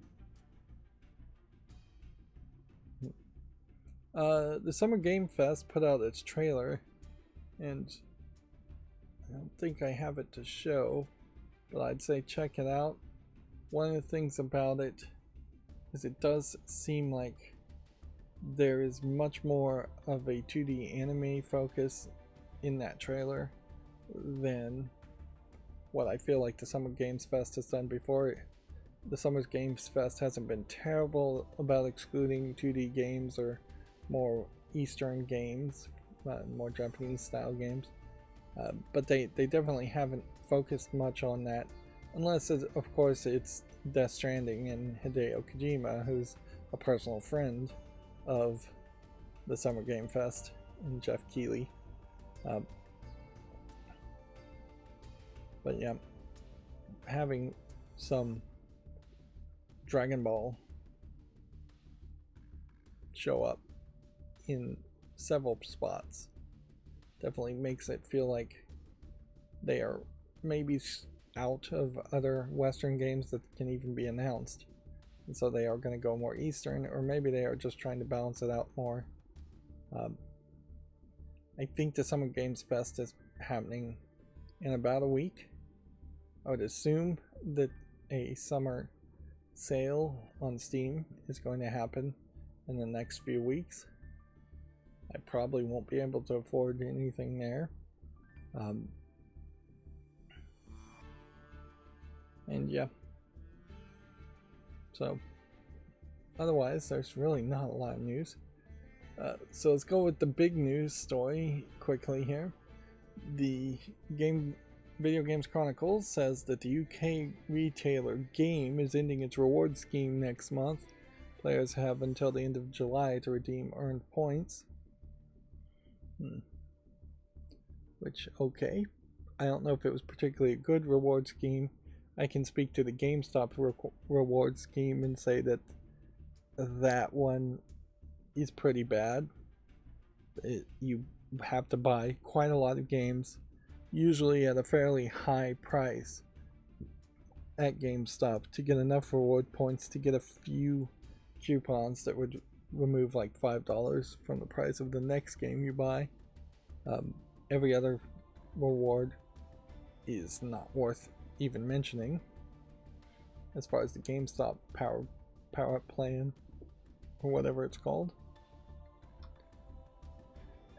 The Summer Game Fest put out its trailer, and I don't think I have it to show, but I'd say check it out. One of the things about it is it does seem like there is much more of a 2D anime focus in that trailer than what I feel like the Summer Games Fest has done before. The Summer Games Fest hasn't been terrible about excluding 2D games or more Eastern games, more Japanese style games, but they definitely haven't focused much on that, unless of course it's Death Stranding and Hideo Kojima, who's a personal friend of the Summer Game Fest, and Jeff Keighley. But yeah, having some Dragon Ball show up in several spots definitely makes it feel like they are maybe out of other Western games that can even be announced, and so they are going to go more Eastern, or maybe they are just trying to balance it out more. I think the Summer Games Fest is happening in about a week. I would assume that a summer sale on Steam is going to happen in the next few weeks. I probably won't be able to afford anything there. And yeah. So, otherwise, there's really not a lot of news. So let's go with the big news story quickly here. The Video Games Chronicles says that the UK retailer Game is ending its reward scheme next month. Players have until the end of July to redeem earned points. Which, okay. I don't know if it was particularly a good reward scheme. I can speak to the GameStop reward scheme and say that that one is pretty bad. You have to buy quite a lot of games, usually at a fairly high price at GameStop, to get enough reward points to get a few coupons that would remove like $5 from the price of the next game you buy. Every other reward is not worth even mentioning as far as the GameStop power up plan or whatever it's called.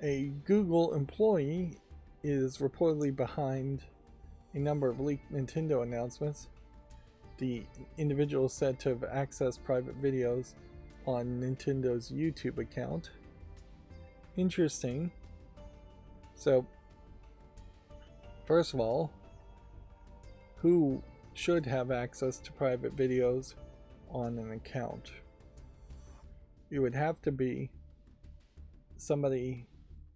A Google employee is reportedly behind a number of leaked Nintendo announcements. The individual is said to have accessed private videos on Nintendo's YouTube account. Interesting. So, first of all, who should have access to private videos on an account? It would have to be somebody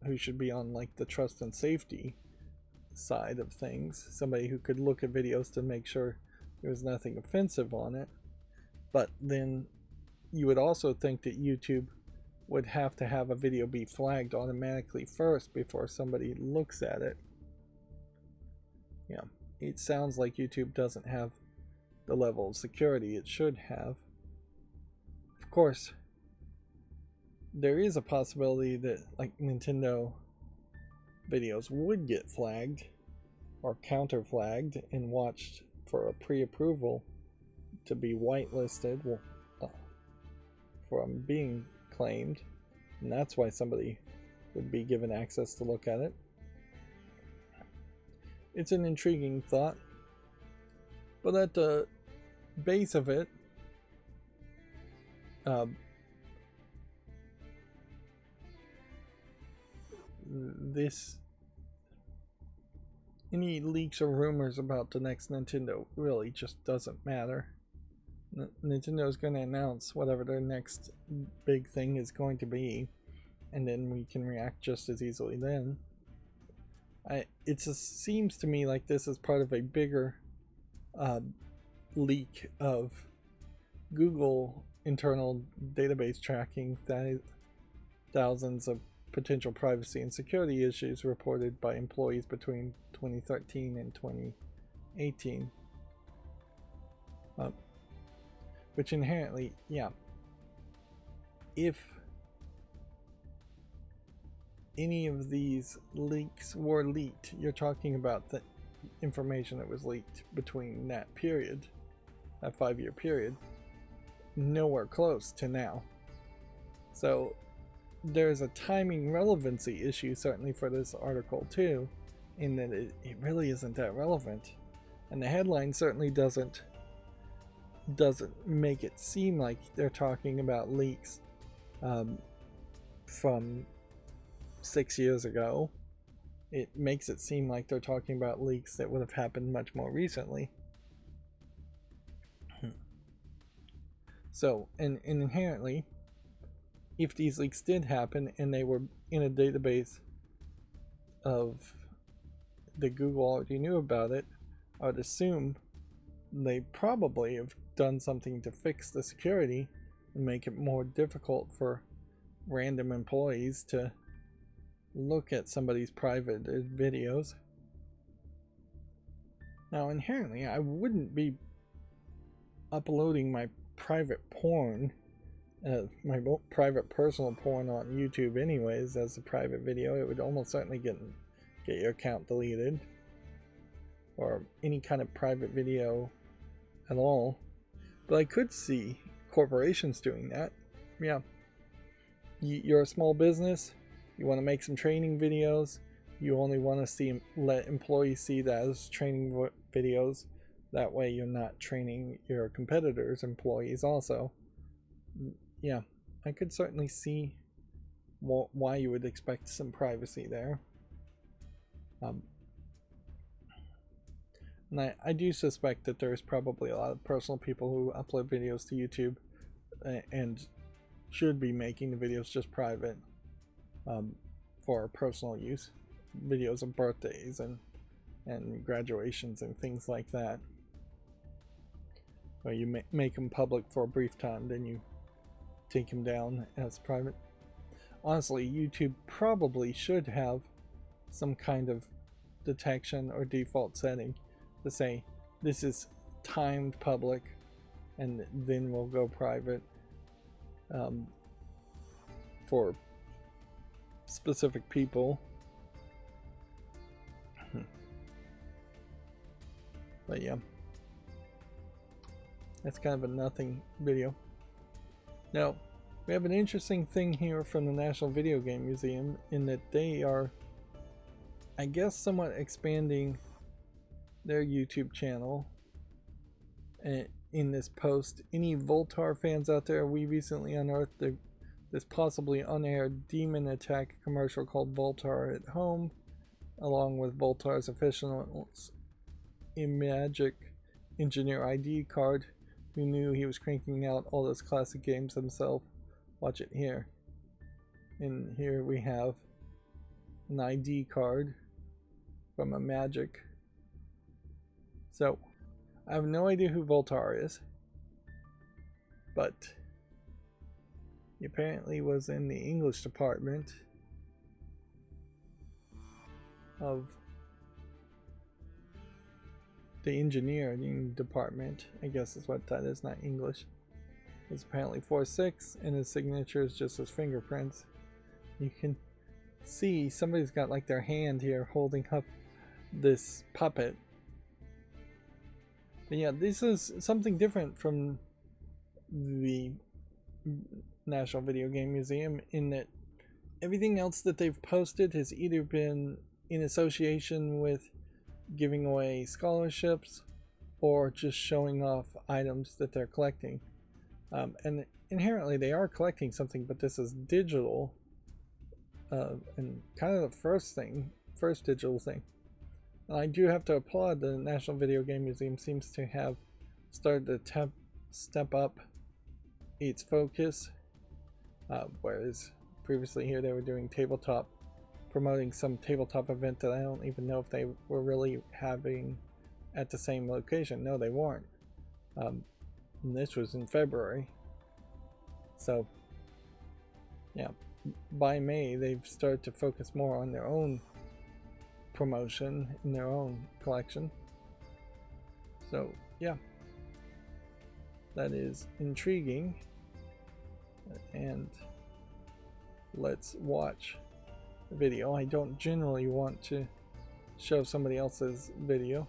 who should be on like the trust and safety side of things, somebody who could look at videos to make sure there was nothing offensive on it. But then you would also think that YouTube would have to have a video be flagged automatically first before somebody looks at it. Yeah, it sounds like YouTube doesn't have the level of security it should have. Of course, there is a possibility that like Nintendo videos would get flagged or counter flagged and watched for a pre-approval to be whitelisted from being claimed, and that's why somebody would be given access to look at it. It's an intriguing thought, but at the base of it, any leaks or rumors about the next Nintendo really just doesn't matter. Nintendo is going to announce whatever their next big thing is going to be, and then we can react just as easily then. It just seems to me like this is part of a bigger leak of Google internal database tracking thousands of potential privacy and security issues reported by employees between 2013 and 2018. Which inherently, yeah, if any of these leaks were leaked, you're talking about the information that was leaked between that period, that 5-year period, nowhere close to now. So there's a timing relevancy issue certainly for this article too, in that it really isn't that relevant, and the headline certainly doesn't make it seem like they're talking about leaks from 6 years ago. It makes it seem like they're talking about leaks that would have happened much more recently. So, and inherently, if these leaks did happen and they were in a database of the Google already knew about it, I would assume they probably have done something to fix the security and make it more difficult for random employees to look at somebody's private videos. Now, inherently, I wouldn't be uploading my private porn, my private personal porn on YouTube anyways as a private video. It would almost certainly get your account deleted, or any kind of private video at all. But I could see corporations doing that. Yeah, you're a small business, you want to make some training videos, you only want to let employees see that as training videos. That way you're not training your competitors' employees also. Yeah, I could certainly see why you would expect some privacy there. And I do suspect that there's probably a lot of personal people who upload videos to YouTube and should be making the videos just private for personal use. Videos of birthdays and graduations and things like that, where you make them public for a brief time, then you take them down as private. honestly, YouTube probably should have some kind of detection or default setting to say this is timed public and then we'll go private for specific people. But yeah, that's kind of a nothing video. Now, we have an interesting thing here from the National Video Game Museum in that they are, I guess, somewhat expanding their YouTube channel. In this post, any Voltar fans out there, we recently unearthed this possibly unaired Demon Attack commercial called Voltar at Home, along with Voltar's official Magic Engineer ID card. Who knew he was cranking out all those classic games himself? Watch it here. And here we have an ID card from a Magic. So, I have no idea who Voltar is, but he apparently was in the English department of the engineering department, I guess is what that is, not English. He's apparently 4'6", and his signature is just his fingerprints. You can see somebody's got like their hand here holding up this puppet. But yeah, this is something different from the National Video Game Museum in that everything else that they've posted has either been in association with giving away scholarships or just showing off items that they're collecting. And inherently they are collecting something, but this is digital, and kind of the first digital thing. And I do have to applaud the National Video Game Museum. Seems to have started to step up its focus, whereas previously here they were doing tabletop, promoting some tabletop event that I don't even know if they were really having at the same location. No, they weren't. And this was in February. So, yeah, by May they've started to focus more on their own promotion in their own collection. So, yeah, that is intriguing. And let's watch the video. I don't generally want to show somebody else's video.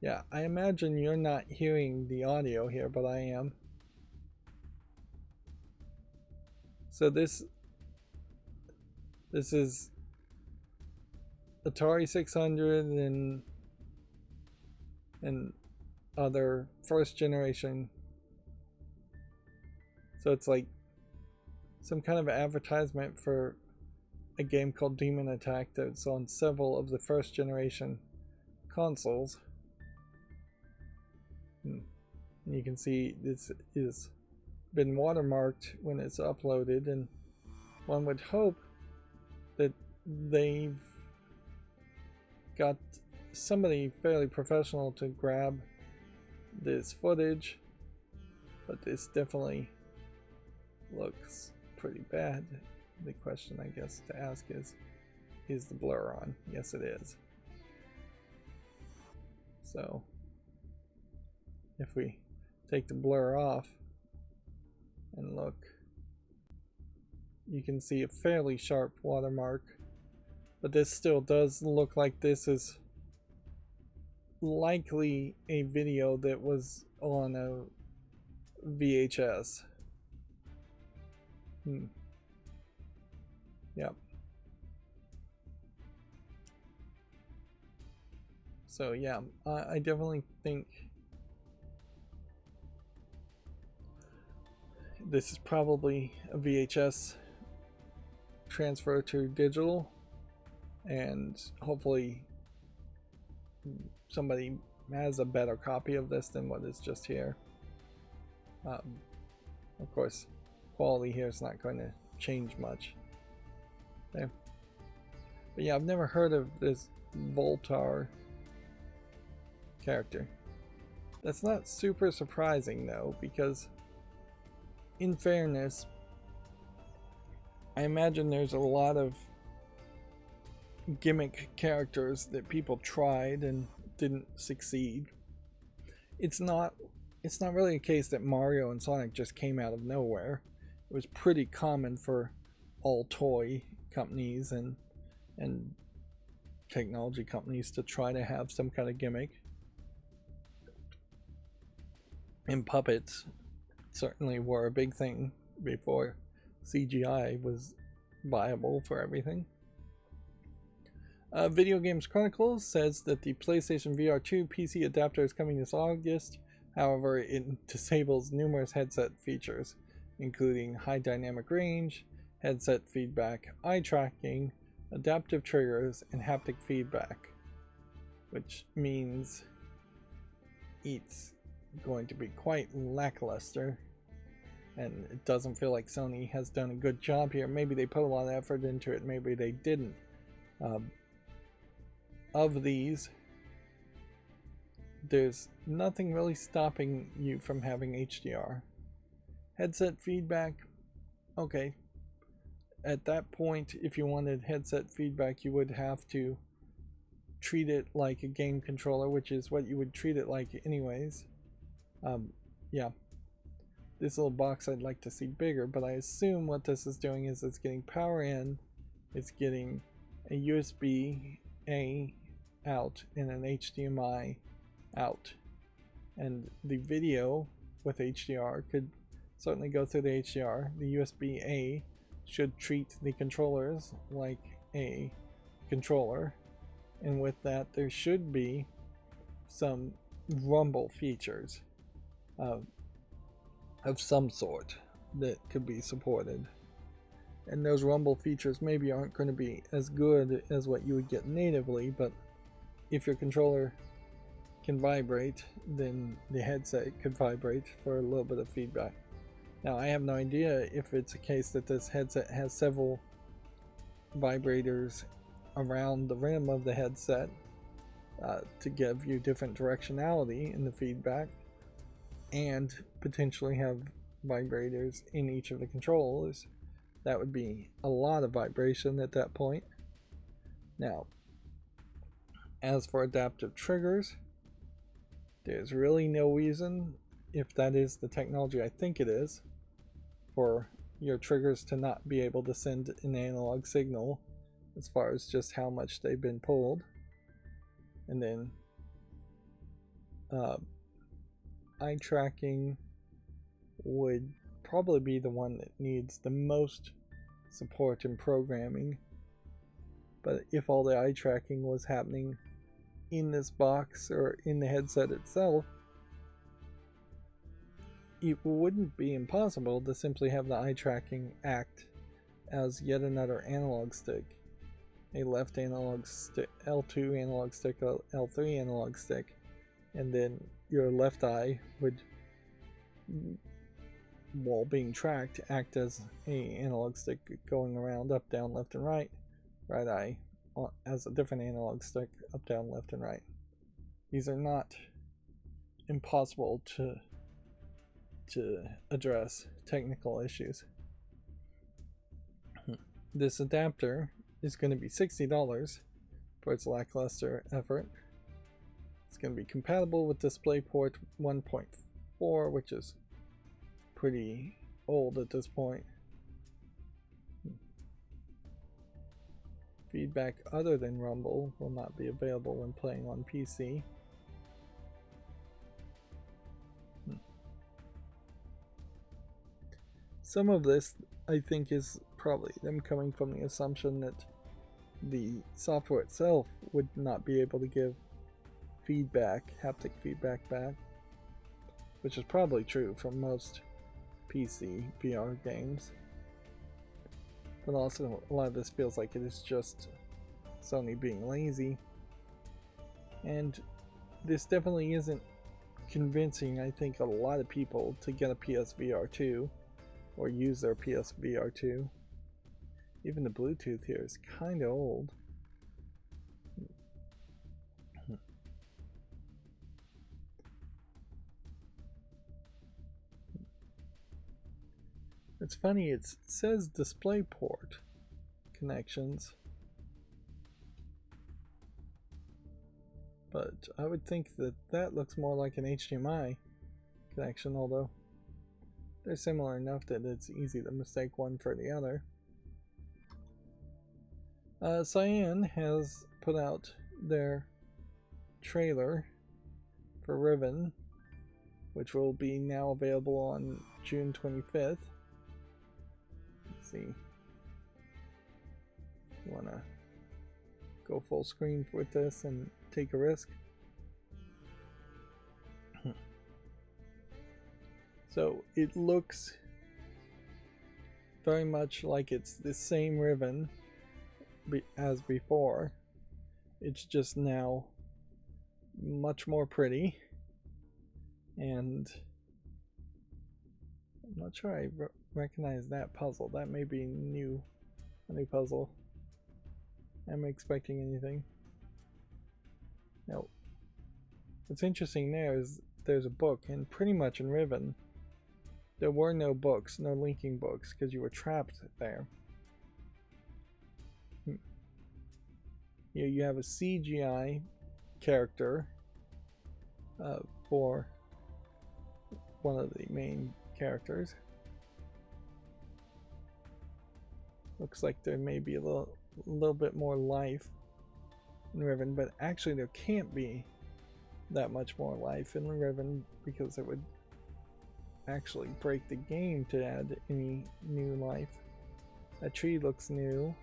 Yeah, I imagine you're not hearing the audio here, but I am. So this is Atari 600 and other first generation. So it's like some kind of advertisement for a game called Demon Attack that's on several of the first generation consoles. And you can see this is been watermarked when it's uploaded, and one would hope that they've got somebody fairly professional to grab this footage, but this definitely looks pretty bad. The question I guess to ask is the blur on? Yes, it is. So if we take the blur off and look, you can see a fairly sharp watermark, but this still does look like this is likely a video that was on a VHS. Yep. So yeah, I definitely think this is probably a VHS transfer to digital, and hopefully somebody has a better copy of this than what is just here. Of course, quality here is not going to change much. Okay. But yeah, I've never heard of this Voltar character. That's not super surprising though, because in fairness, I imagine there's a lot of gimmick characters that people tried and didn't succeed. It's not really a case that Mario and Sonic just came out of nowhere. It was pretty common for all toy companies and technology companies to try to have some kind of gimmick. And puppets certainly were a big thing before CGI was viable for everything. Video Games Chronicles says that the PlayStation VR 2 PC adapter is coming this August. However, it disables numerous headset features, including high dynamic range, headset feedback, eye tracking, adaptive triggers, and haptic feedback, which means it's going to be quite lackluster, and it doesn't feel like Sony has done a good job here. Maybe they put a lot of effort into it, maybe they didn't. Of these, there's nothing really stopping you from having HDR. Headset feedback, okay. At that point, if you wanted headset feedback, you would have to treat it like a game controller, which is what you would treat it like anyways. Yeah. This little box I'd like to see bigger, but I assume what this is doing is it's getting power in, it's getting a USB-A out and an HDMI out. And the video with HDR could certainly go through the HDR. The USB-A should treat the controllers like a controller, and with that there should be some rumble features of some sort that could be supported. And those rumble features maybe aren't going to be as good as what you would get natively, but if your controller can vibrate, then the headset could vibrate for a little bit of feedback. Now, I have no idea if it's a case that this headset has several vibrators around the rim of the headset to give you different directionality in the feedback, and potentially have vibrators in each of the controllers. That would be a lot of vibration at that point. Now, as for adaptive triggers, there's really no reason, if that is the technology I think it is, for your triggers to not be able to send an analog signal as far as just how much they've been pulled. And then eye tracking would probably be the one that needs the most support in programming. But if all the eye tracking was happening in this box or in the headset itself, it wouldn't be impossible to simply have the eye tracking act as yet another analog stick. A left analog stick, L2 analog stick, L3 analog stick, and then your left eye would, while being tracked, act as a analog stick going around up, down, left, and right. Right eye as a different analog stick, up, down, left, and right. These are not impossible to address technical issues. This adapter is going to be $60 for its lackluster effort. It's going to be compatible with DisplayPort 1.4, which is pretty old at this point. Feedback other than rumble will not be available when playing on PC. Some of this, I think, is probably them coming from the assumption that the software itself would not be able to give feedback, haptic feedback back, which is probably true for most PC VR games. But also, a lot of this feels like it is just Sony being lazy. And this definitely isn't convincing, I think, a lot of people to get a PSVR 2 or use their PSVR 2. Even the Bluetooth here is kind of old. It's funny, it says DisplayPort connections, but I would think that that looks more like an HDMI connection, although they're similar enough that it's easy to mistake one for the other. Cyan has put out their trailer for Riven, which will be now available on June 25th. Let's see. You want to go full screen with this and take a risk? So it looks very much like it's the same Riven as before. It's just now much more pretty, and I'm not sure I recognize that puzzle. That may be a new puzzle. Am I expecting anything? No. What's interesting there is there's a book, and pretty much in Riven there were no books, no linking books, because you were trapped there. You have a CGI character for one of the main characters. Looks like there may be a little bit more life in Riven, but actually there can't be that much more life in Riven because it would actually break the game to add any new life. That tree looks new.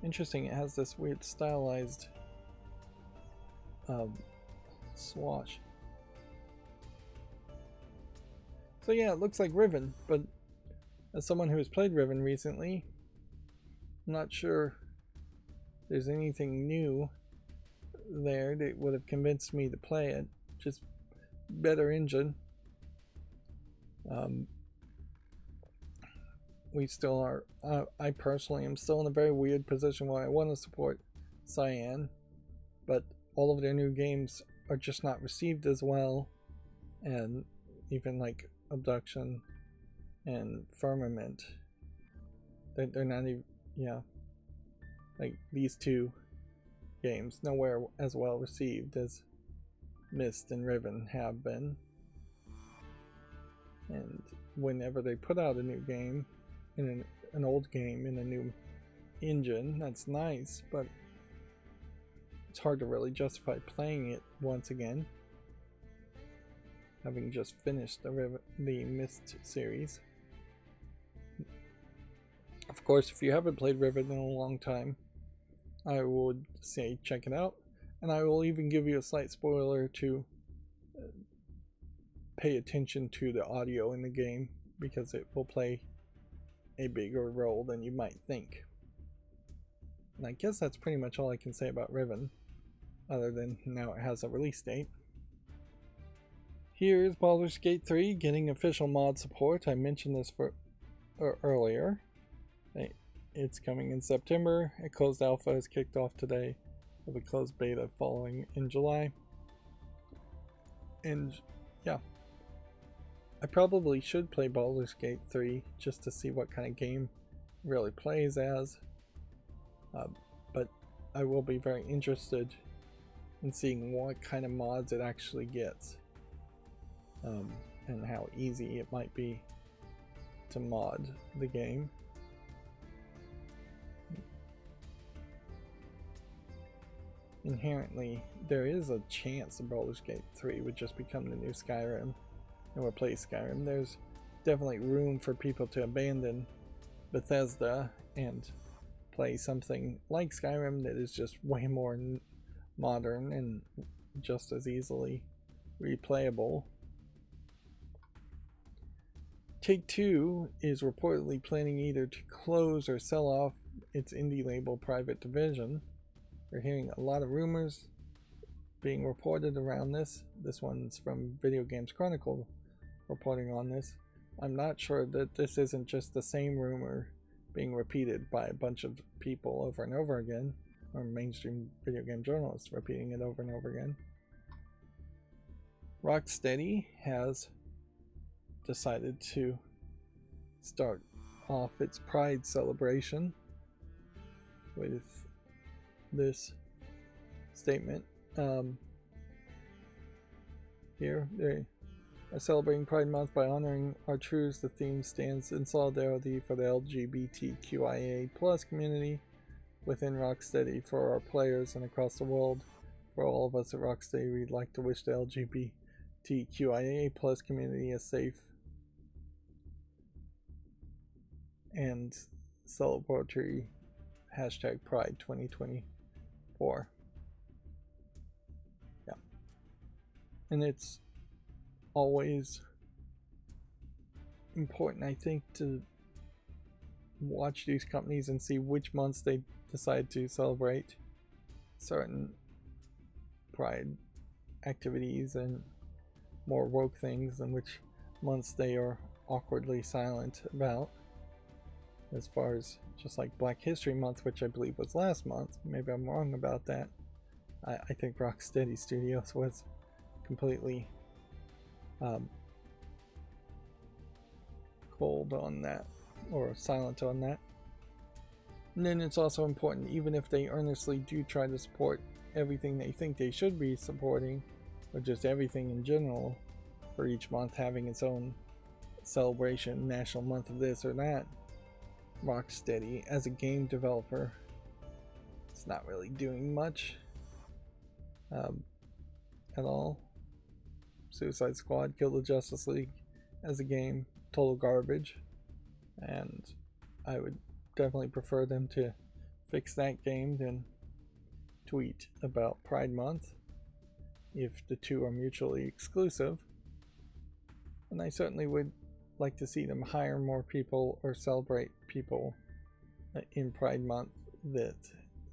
Interesting, it has this weird stylized swatch. So yeah, it looks like Riven, but as someone who has played Riven recently, I'm not sure there's anything new there that would have convinced me to play it. Just better engine. We still are, I personally am still in a very weird position where I want to support Cyan, but all of their new games are just not received as well, and even like Abduction and Firmament, they're not even, yeah, like these two games nowhere as well received as Myst and Riven have been. And whenever they put out a new game in an old game in a new engine, that's nice, but it's hard to really justify playing it once again, having just finished the Myst series. Of course, if you haven't played Riven in a long time, I would say check it out, and I will even give you a slight spoiler to pay attention to the audio in the game, because it will play a bigger role than you might think. And I guess that's pretty much all I can say about Riven, other than now it has a release date. Here's Baldur's Gate 3 getting official mod support. I mentioned this earlier. It's coming in September. A closed alpha is kicked off today, with a closed beta following in July. And yeah, I probably should play Baldur's Gate 3 just to see what kind of game it really plays as. But I will be very interested in seeing what kind of mods it actually gets, and how easy it might be to mod the game. Inherently, there is a chance that Baldur's Gate 3 would just become the new Skyrim and replace Skyrim. There's definitely room for people to abandon Bethesda and play something like Skyrim that is just way more modern and just as easily replayable. Take-Two is reportedly planning either to close or sell off its indie label Private Division. We're hearing a lot of rumors being reported around this. This one's from Video Games Chronicle reporting on this. I'm not sure that this isn't just the same rumor being repeated by a bunch of people over and over again, or mainstream video game journalists repeating it over and over again. Rocksteady has decided to start off its Pride celebration with this statement. Here, they are celebrating Pride Month by honoring our truths. The theme stands in solidarity for the LGBTQIA plus community within Rocksteady, for our players and across the world. For all of us at Rocksteady, we'd like to wish the LGBTQIA plus community a safe and celebratory hashtag Pride 2024. Yeah. And it's always important, I think, to watch these companies and see which months they decide to celebrate certain Pride activities and more woke things, and which months they are awkwardly silent about. As far as just like Black History Month, which I believe was last month, maybe I'm wrong about that. I think Rocksteady Studios was completely cold on that, or silent on that. And then it's also important, even if they earnestly do try to support everything they think they should be supporting, or just everything in general, for each month having its own celebration, national month of this or that, Rocksteady as a game developer, it's not really doing much at all. Suicide Squad, Kill the Justice League as a game, total garbage, and I would definitely prefer them to fix that game than tweet about Pride Month if the two are mutually exclusive. And I certainly would like to see them hire more people or celebrate people in Pride Month that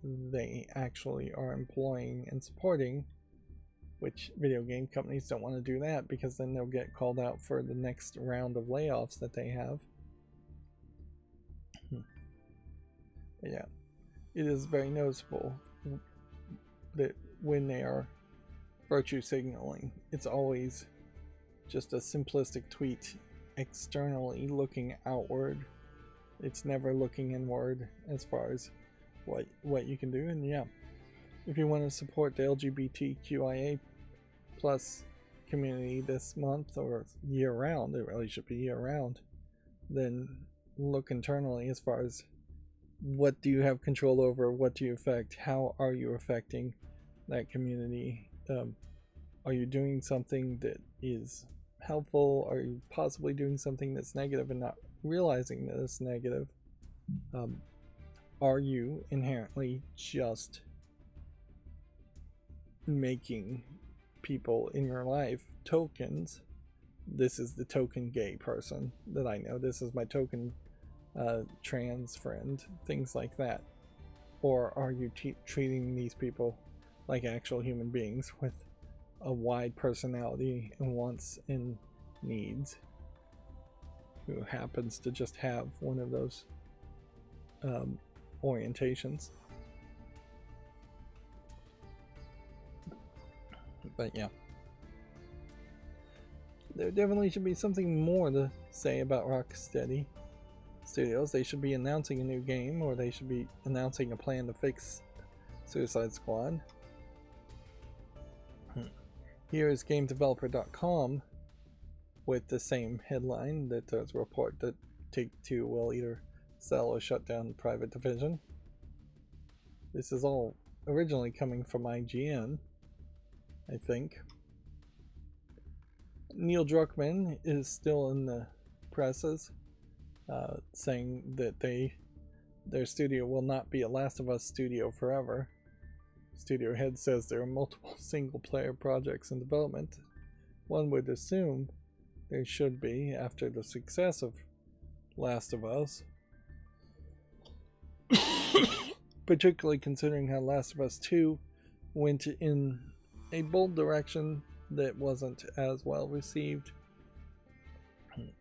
they actually are employing and supporting, which video game companies don't want to do that, because then they'll get called out for the next round of layoffs that they have. But yeah, it is very noticeable that when they are virtue signaling, it's always just a simplistic tweet externally looking outward. It's never looking inward as far as what you can do. And yeah, if you want to support the LGBTQIA plus community this month, or year round, it really should be year round, then look internally as far as what do you have control over, what do you affect, how are you affecting that community. Are you doing something that is helpful? Are you possibly doing something that's negative and not realizing that it's negative? Are you inherently just making people in your life tokens? This is the token gay person that I know. This is my token trans friend, things like that. Or are you treating these people like actual human beings with a wide personality and wants and needs, who happens to just have one of those orientations? But yeah, there definitely should be something more to say about Rocksteady Studios. They should be announcing a new game, or they should be announcing a plan to fix Suicide Squad. Here is GameDeveloper.com with the same headline that does report that Take-Two will either sell or shut down the private division. This is all originally coming from IGN, I think. Neil Druckmann is still in the presses, saying that their studio will not be a Last of Us studio forever. Studio head says there are multiple single-player projects in development. One would assume there should be after the success of Last of Us, particularly considering how Last of Us 2 went in a bold direction that wasn't as well received.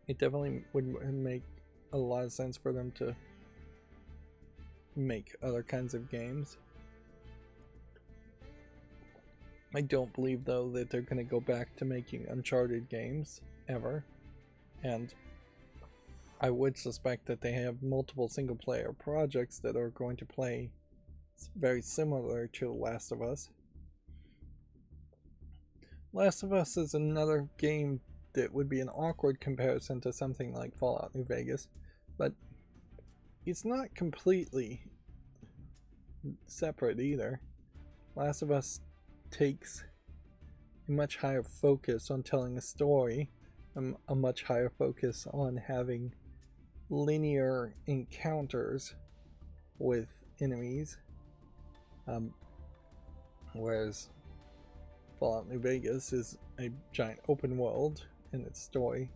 It definitely would make a lot of sense for them to make other kinds of games. I don't believe, though, that they're going to go back to making Uncharted games ever. And I would suspect that they have multiple single player projects that are going to play very similar to The Last of Us. Last of Us is another game that would be an awkward comparison to something like Fallout New Vegas, but it's not completely separate either. Last of Us takes a much higher focus on telling a story, a much higher focus on having linear encounters with enemies, whereas Fallout New Vegas is a giant open world in its story.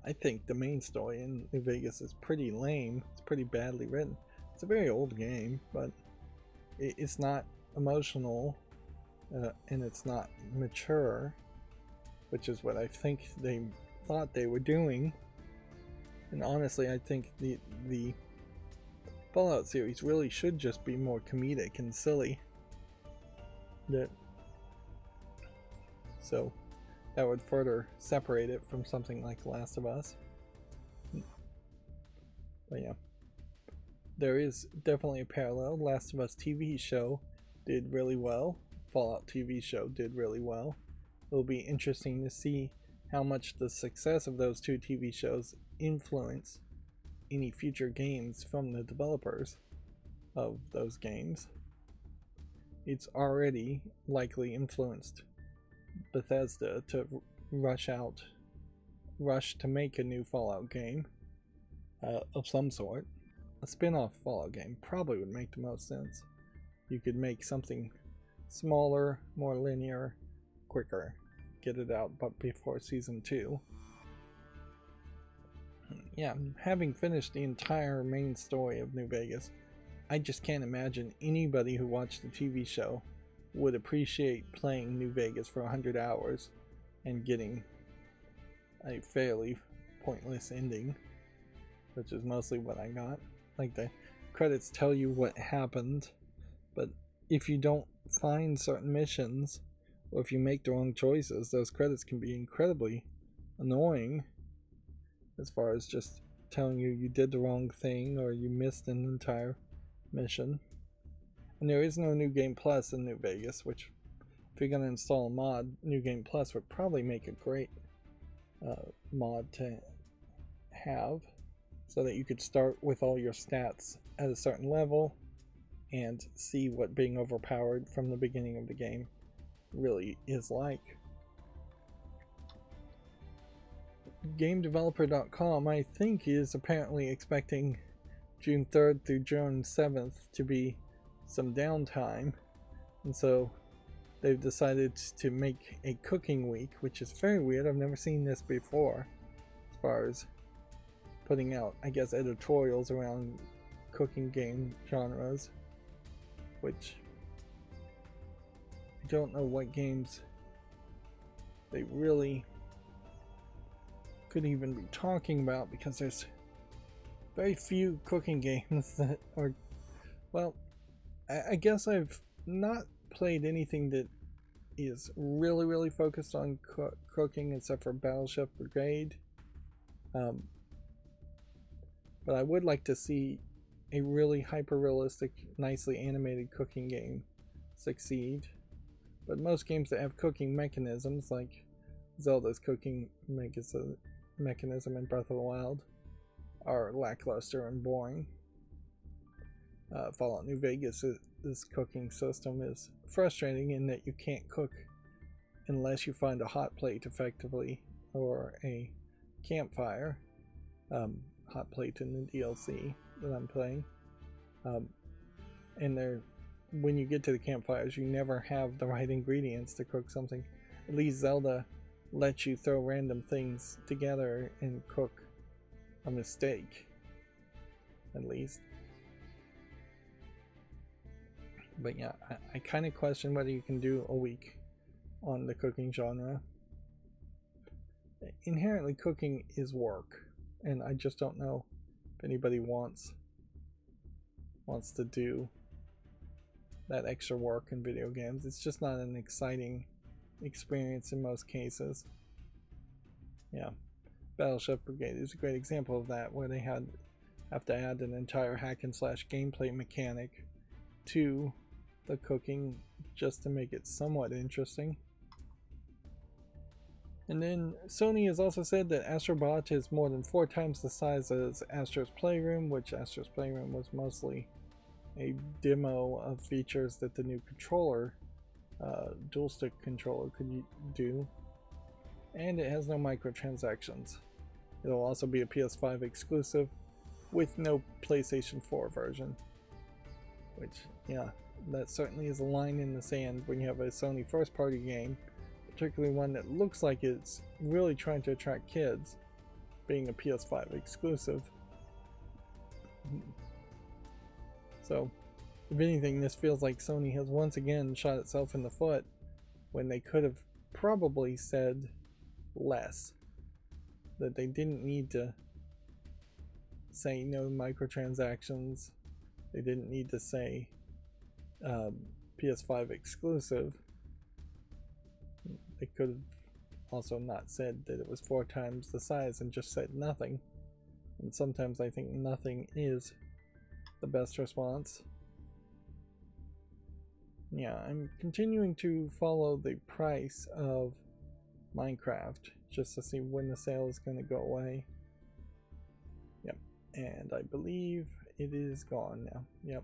I think the main story in New Vegas is pretty lame. It's pretty badly written. It's a very old game, but it's not emotional, and it's not mature, which is what I think they thought they were doing. And honestly, I think the Fallout series really should just be more comedic and silly. So that would further separate it from something like Last of Us. But yeah, there is definitely a parallel. Last of Us TV show did really well. Fallout TV show did really well. It'll be interesting to see how much the success of those two TV shows influence any future games from the developers of those games. It's already likely influenced Bethesda to rush to make a new Fallout game of some sort. A spin-off Fallout game probably would make the most sense. You could make something smaller, more linear, quicker. Get it out but before season 2. Yeah, having finished the entire main story of New Vegas, I just can't imagine anybody who watched the TV show would appreciate playing New Vegas for 100 hours and getting a fairly pointless ending, which is mostly what I got. Like, the credits tell you what happened, but if you don't find certain missions, or if you make the wrong choices, those credits can be incredibly annoying, as far as just telling you did the wrong thing or you missed an entire mission. And there is no New Game Plus in New Vegas, which, if you're going to install a mod, New Game Plus would probably make a great mod to have, so that you could start with all your stats at a certain level and see what being overpowered from the beginning of the game really is like. GameDeveloper.com, I think, is apparently expecting June 3rd through June 7th to be some downtime, and so they've decided to make a cooking week, which is very weird. I've never seen this before, as far as putting out, I guess, editorials around cooking game genres, which I don't know what games they really could even be talking about, because there's very few cooking games that are, well, I guess I've not played anything that is really focused on cooking except for Battleship Brigade, but I would like to see a really hyper-realistic, nicely animated cooking game succeed. But most games that have cooking mechanisms, like Zelda's cooking mechanism in Breath of the Wild, are lackluster and boring. Fallout New Vegas' cooking system is frustrating in that you can't cook unless you find a hot plate effectively, or a campfire. Hot plate in the DLC that I'm playing. And when you get to the campfires, you never have the right ingredients to cook something. At least Zelda lets you throw random things together and cook a mistake, at least. But yeah, I kind of question whether you can do a week on the cooking genre. Inherently, cooking is work, and I just don't know if anybody wants to do that extra work in video games. It's just not an exciting experience in most cases. Yeah, Battleship Brigade is a great example of that, where they have to add an entire hack and slash gameplay mechanic to the cooking just to make it somewhat interesting. And then Sony has also said that Astrobot is more than 4 times the size as Astro's Playroom, which Astro's Playroom was mostly a demo of features that the new controller, dual stick controller, could do. And it has no microtransactions. It'll also be a PS5 exclusive with no PlayStation 4 version. Which, yeah, that certainly is a line in the sand when you have a Sony first party game, particularly one that looks like it's really trying to attract kids, being a PS5 exclusive. So, if anything, this feels like Sony has once again shot itself in the foot when they could have probably said less. That they didn't need to say no microtransactions. They didn't need to say PS5 exclusive. They could have also not said that it was 4 times the size and just said nothing. And sometimes I think nothing is the best response. Yeah, I'm continuing to follow the price of Minecraft just to see when the sale is going to go away. Yep, and I believe it is gone now. Yep.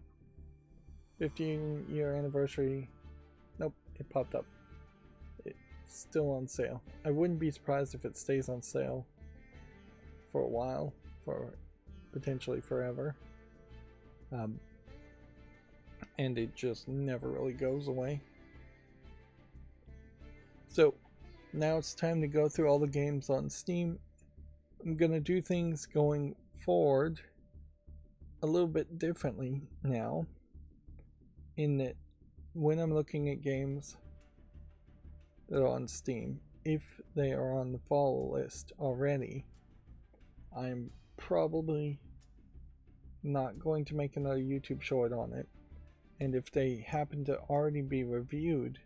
15-year anniversary. Nope, it popped up. It's still on sale. I wouldn't be surprised if it stays on sale for a while, for potentially forever. And it just never really goes away. So now it's time to go through all the games on Steam. I'm gonna do things going forward a little bit differently now, in that when I'm looking at games that are on Steam, if they are on the follow list already, I'm probably not going to make another YouTube short on it. And if they happen to already be reviewed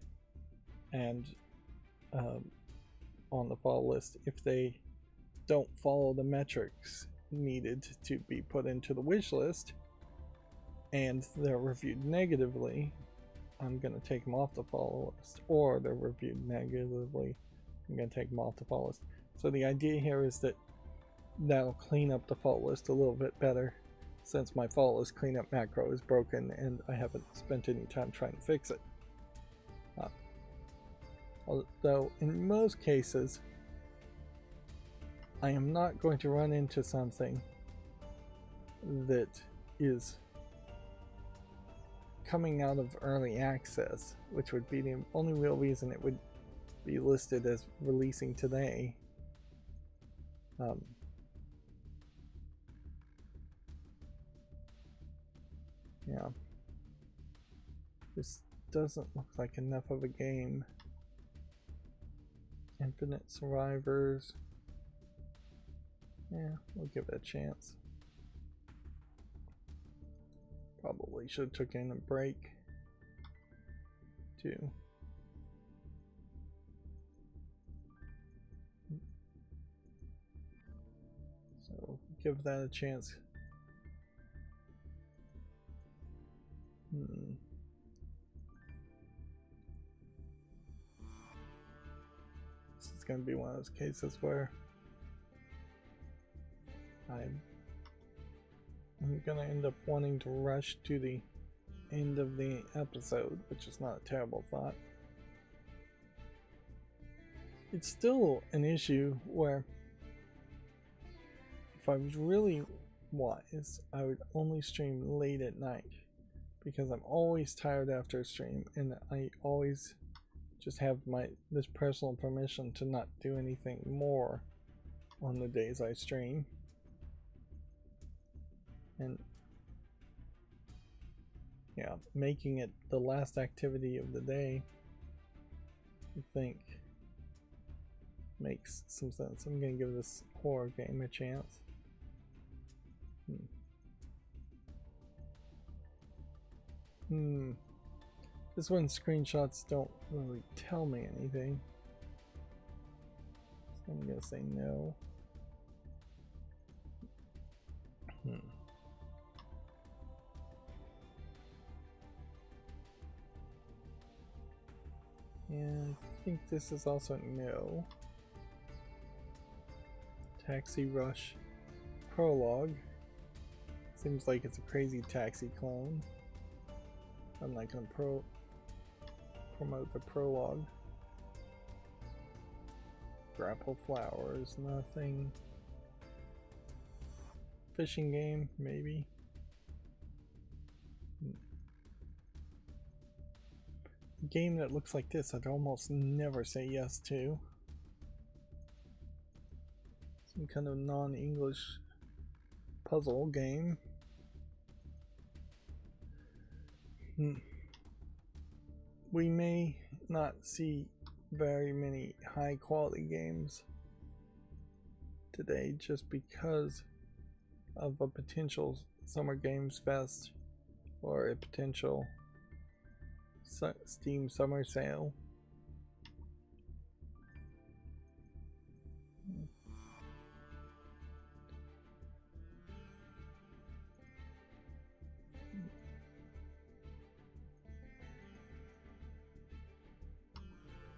and on the follow list, if they don't follow the metrics needed to be put into the wish list and they're reviewed negatively, I'm going to take them off the follow list. Or they're reviewed negatively, I'm going to take them off the follow list. So the idea here is that that'll clean up the follow list a little bit better, since my follow list cleanup macro is broken and I haven't spent any time trying to fix it. Although in most cases I am not going to run into something that is coming out of early access, which would be the only real reason it would be listed as releasing today. Yeah, this doesn't look like enough of a game. Infinite Survivors. Yeah, we'll give it a chance. Probably should have taken a break too. So give that a chance. This is going to be one of those cases where I'm going to end up wanting to rush to the end of the episode, which is not a terrible thought. It's still an issue where if I was really wise, I would only stream late at night, because I'm always tired after a stream, and I always just have this personal permission to not do anything more on the days I stream. And yeah, making it the last activity of the day, I think, makes some sense. I'm gonna give this horror game a chance. This one, screenshots don't really tell me anything. So I'm gonna say no. And I think this is also no. Taxi Rush Prologue. Seems like it's a crazy taxi clone. I'm not gonna promote the prologue. Grapple Flowers, nothing. Fishing game, maybe. A game that looks like this, I'd almost never say yes to. Some kind of non-English puzzle game. We may not see very many high quality games today just because of a potential Summer Games Fest or a potential Steam Summer Sale.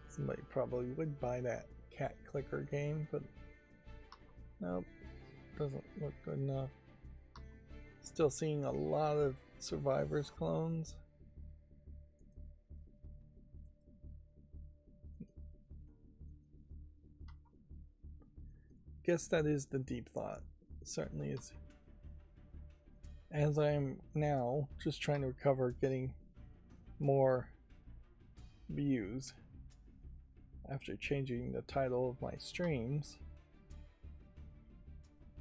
Somebody probably would buy that cat clicker game, but nope, doesn't look good enough. Still seeing a lot of Survivors clones. Guess that is the deep thought. It certainly is. As I am now just trying to recover getting more views after changing the title of my streams,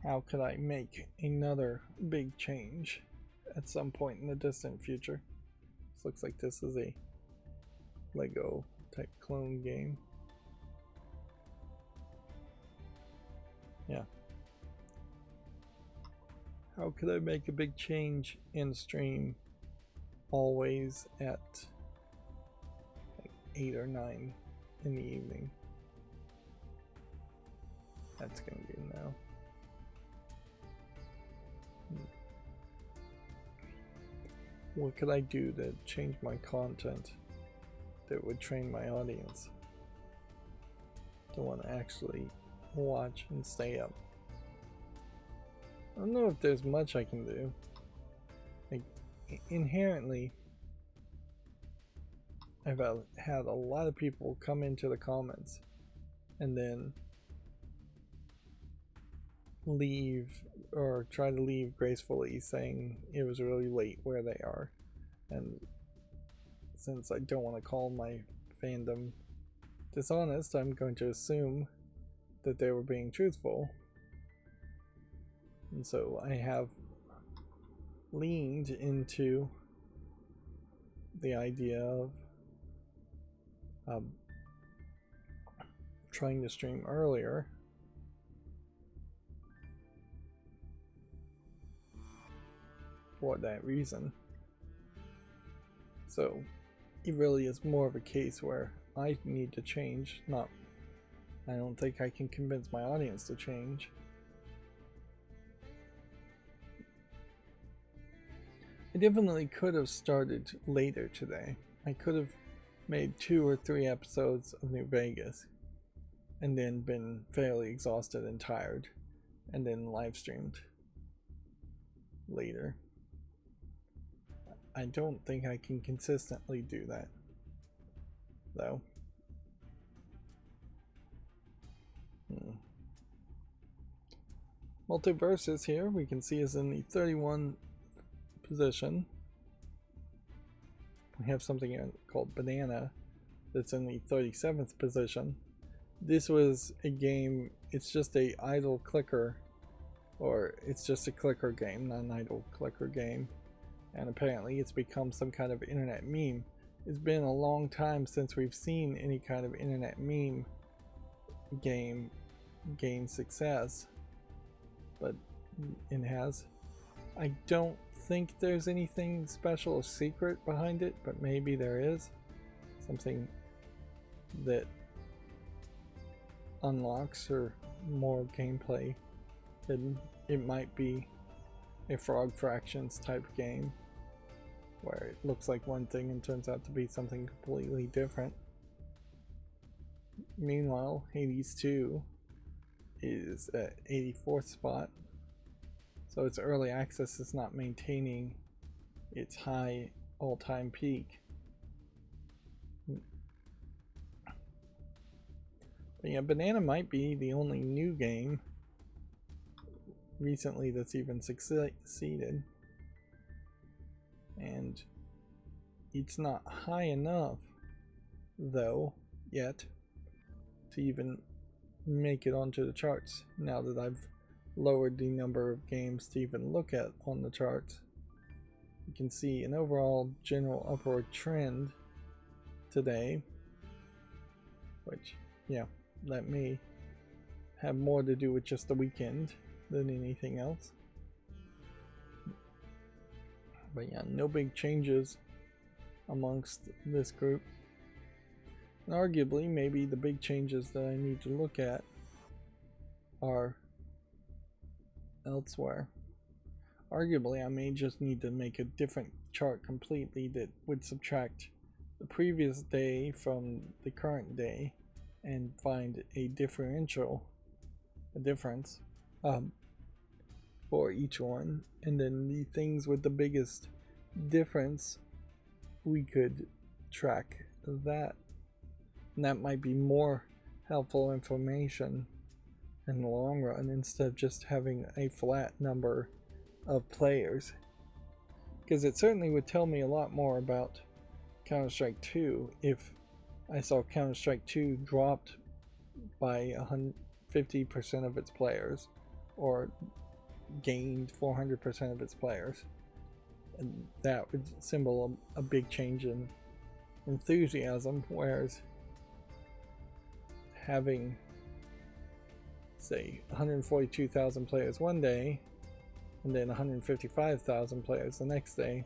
how could I make another big change at some point in the distant future? This looks like this is a Lego type clone game. Yeah. How could I make a big change in stream always at like 8 or 9 in the evening? That's gonna be no. What could I do to change my content that would train my audience to want to actually watch and stay up? I don't know if there's much I can do. Like, inherently, I've had a lot of people come into the comments and then leave or try to leave gracefully, saying it was really late where they are. And since I don't want to call my fandom dishonest, I'm going to assume that they were being truthful. And so I have leaned into the idea of trying to stream earlier. For that reason. So it really is more of a case where I need to change, not I don't think I can convince my audience to change. I definitely could have started later today. I could have made 2 or 3 episodes of New Vegas and then been fairly exhausted and tired and then live streamed later. I don't think I can consistently do that, though. Multiverses here, we can see is in the 31 position. We have something called Banana that's in the 37th position. This was a game, it's just a idle clicker, or it's just a clicker game, not an idle clicker game. And apparently it's become some kind of internet meme. It's been a long time since we've seen any kind of internet meme game gain success, but it has. I don't think there's anything special or secret behind it, but maybe there is something that unlocks or more gameplay. And it might be a Frog Fractions type game where it looks like one thing and turns out to be something completely different. Meanwhile, Hades 2 is at 84th spot, so its early access is not maintaining its high all-time peak. But yeah, Banana might be the only new game recently that's even succeeded, and it's not high enough though yet to even make it onto the charts. Now that I've lowered the number of games to even look at on the charts, you can see an overall general upward trend today, which, yeah, that may have more to do with just the weekend than anything else. But yeah, no big changes amongst this group. And arguably, maybe the big changes that I need to look at are elsewhere. Arguably, I may just need to make a different chart completely that would subtract the previous day from the current day and find a difference for each one, and then the things with the biggest difference, we could track that, and that might be more helpful information in the long run instead of just having a flat number of players, because it certainly would tell me a lot more about Counter-Strike 2 if I saw Counter-Strike 2 dropped by 50% of its players, or gained 400% of its players, and that would symbol a big change in enthusiasm. Whereas having, say, 142,000 players one day and then 155,000 players the next day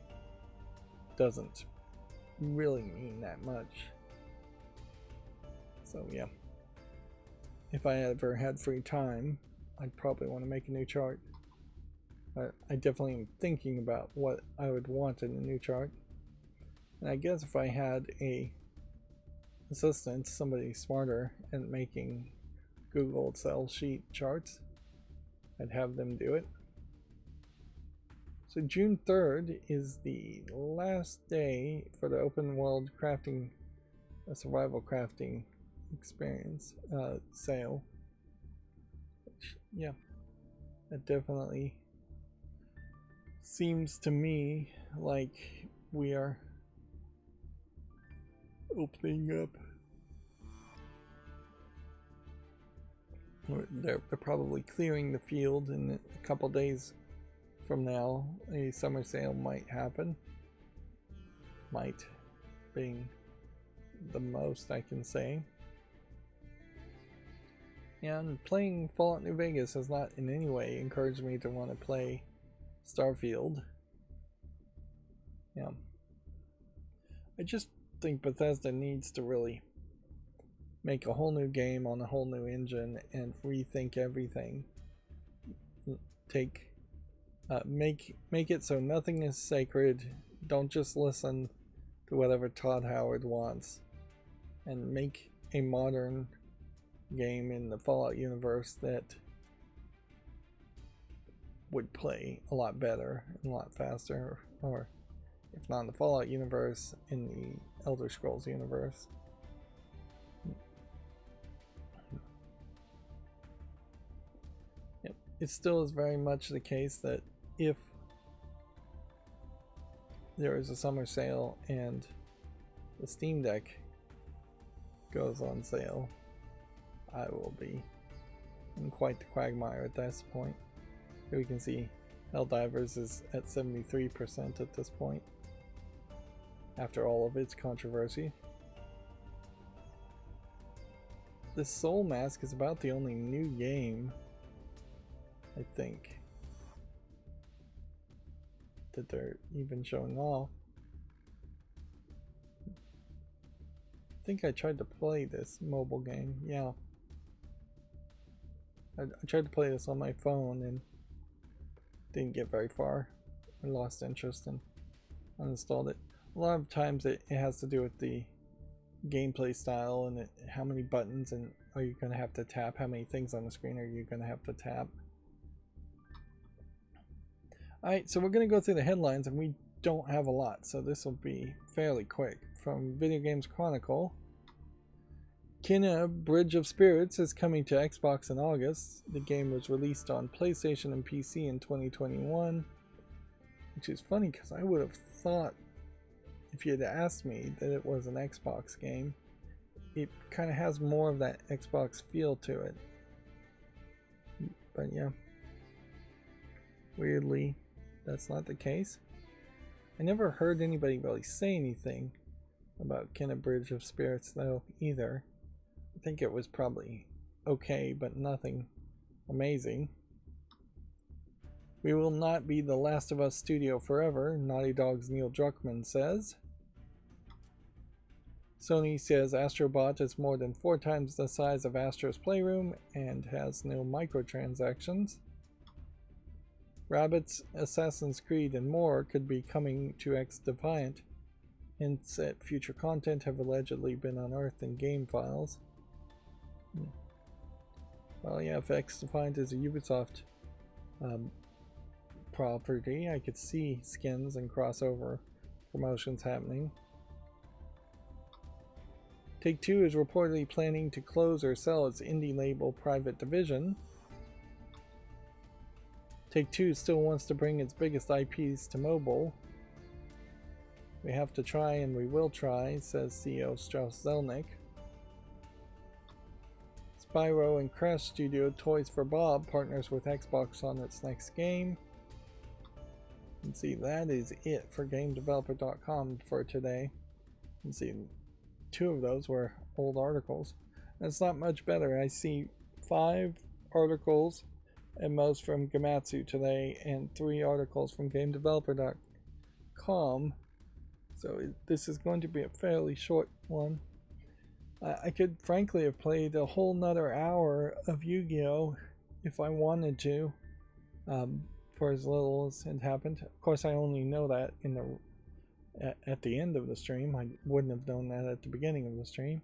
doesn't really mean that much. So yeah, if I ever had free time, I'd probably want to make a new chart. I definitely am thinking about what I would want in a new chart. And I guess if I had a assistant, somebody smarter at making Google Excel sheet charts, I'd have them do it. So June 3rd is the last day for the open world crafting, survival crafting experience sale. Which, yeah, that definitely seems to me like we are opening up. They're probably clearing the field in a couple days from now. A summer sale might happen. Might being the most I can say. And playing Fallout New Vegas has not in any way encouraged me to want to play Starfield. Yeah. I just think Bethesda needs to really make a whole new game on a whole new engine and rethink everything. Make it so nothing is sacred. Don't just listen to whatever Todd Howard wants, and make a modern game in the Fallout universe that would play a lot better and a lot faster, or if not in the Fallout universe, in the Elder Scrolls universe. Yep. It still is very much the case that if there is a summer sale and the Steam Deck goes on sale, I will be in quite the quagmire at this point. Here we can see Helldivers is at 73% at this point, after all of its controversy. This Soul Mask is about the only new game, I think, that they're even showing off. I think I tried to play this mobile game. Yeah. I tried to play this on my phone and didn't get very far. I lost interest and uninstalled it. A lot of times it has to do with the gameplay style and how many buttons and are you going to have to tap, how many things on the screen are you going to have to tap. Alright, so we're going to go through the headlines and we don't have a lot, so this will be fairly quick. From Video Games Chronicle, Kena Bridge of Spirits is coming to Xbox in August. The game was released on PlayStation and PC in 2021, which is funny because I would have thought if you had asked me that it was an Xbox game. It kind of has more of that Xbox feel to it. But yeah, weirdly, that's not the case. I never heard anybody really say anything about Kena Bridge of Spirits though either. I think it was probably okay, but nothing amazing. We will not be the Last of Us studio forever, Naughty Dog's Neil Druckmann says. Sony says Astrobot is more than 4 times the size of Astro's Playroom and has no microtransactions. Rabbids, Assassin's Creed, and more could be coming to X-Defiant. Hints at future content have allegedly been unearthed in game files. Well, yeah, if X-Defiant is a Ubisoft property, I could see skins and crossover promotions happening. Take-Two is reportedly planning to close or sell its indie label Private Division. Take-Two still wants to bring its biggest IPs to mobile. We have to try and we will try, says CEO Strauss Zelnick. Spyro and Crash Studio Toys for Bob partners with Xbox on its next game. And see, that is it for GameDeveloper.com for today. And see, 2 of those were old articles. That's not much better. I see 5 articles at most from Gematsu today and 3 articles from GameDeveloper.com. So this is going to be a fairly short one. I could frankly have played a whole nother hour of Yu-Gi-Oh! If I wanted to, for as little as it happened. Of course, I only know that at the end of the stream. I wouldn't have known that at the beginning of the stream.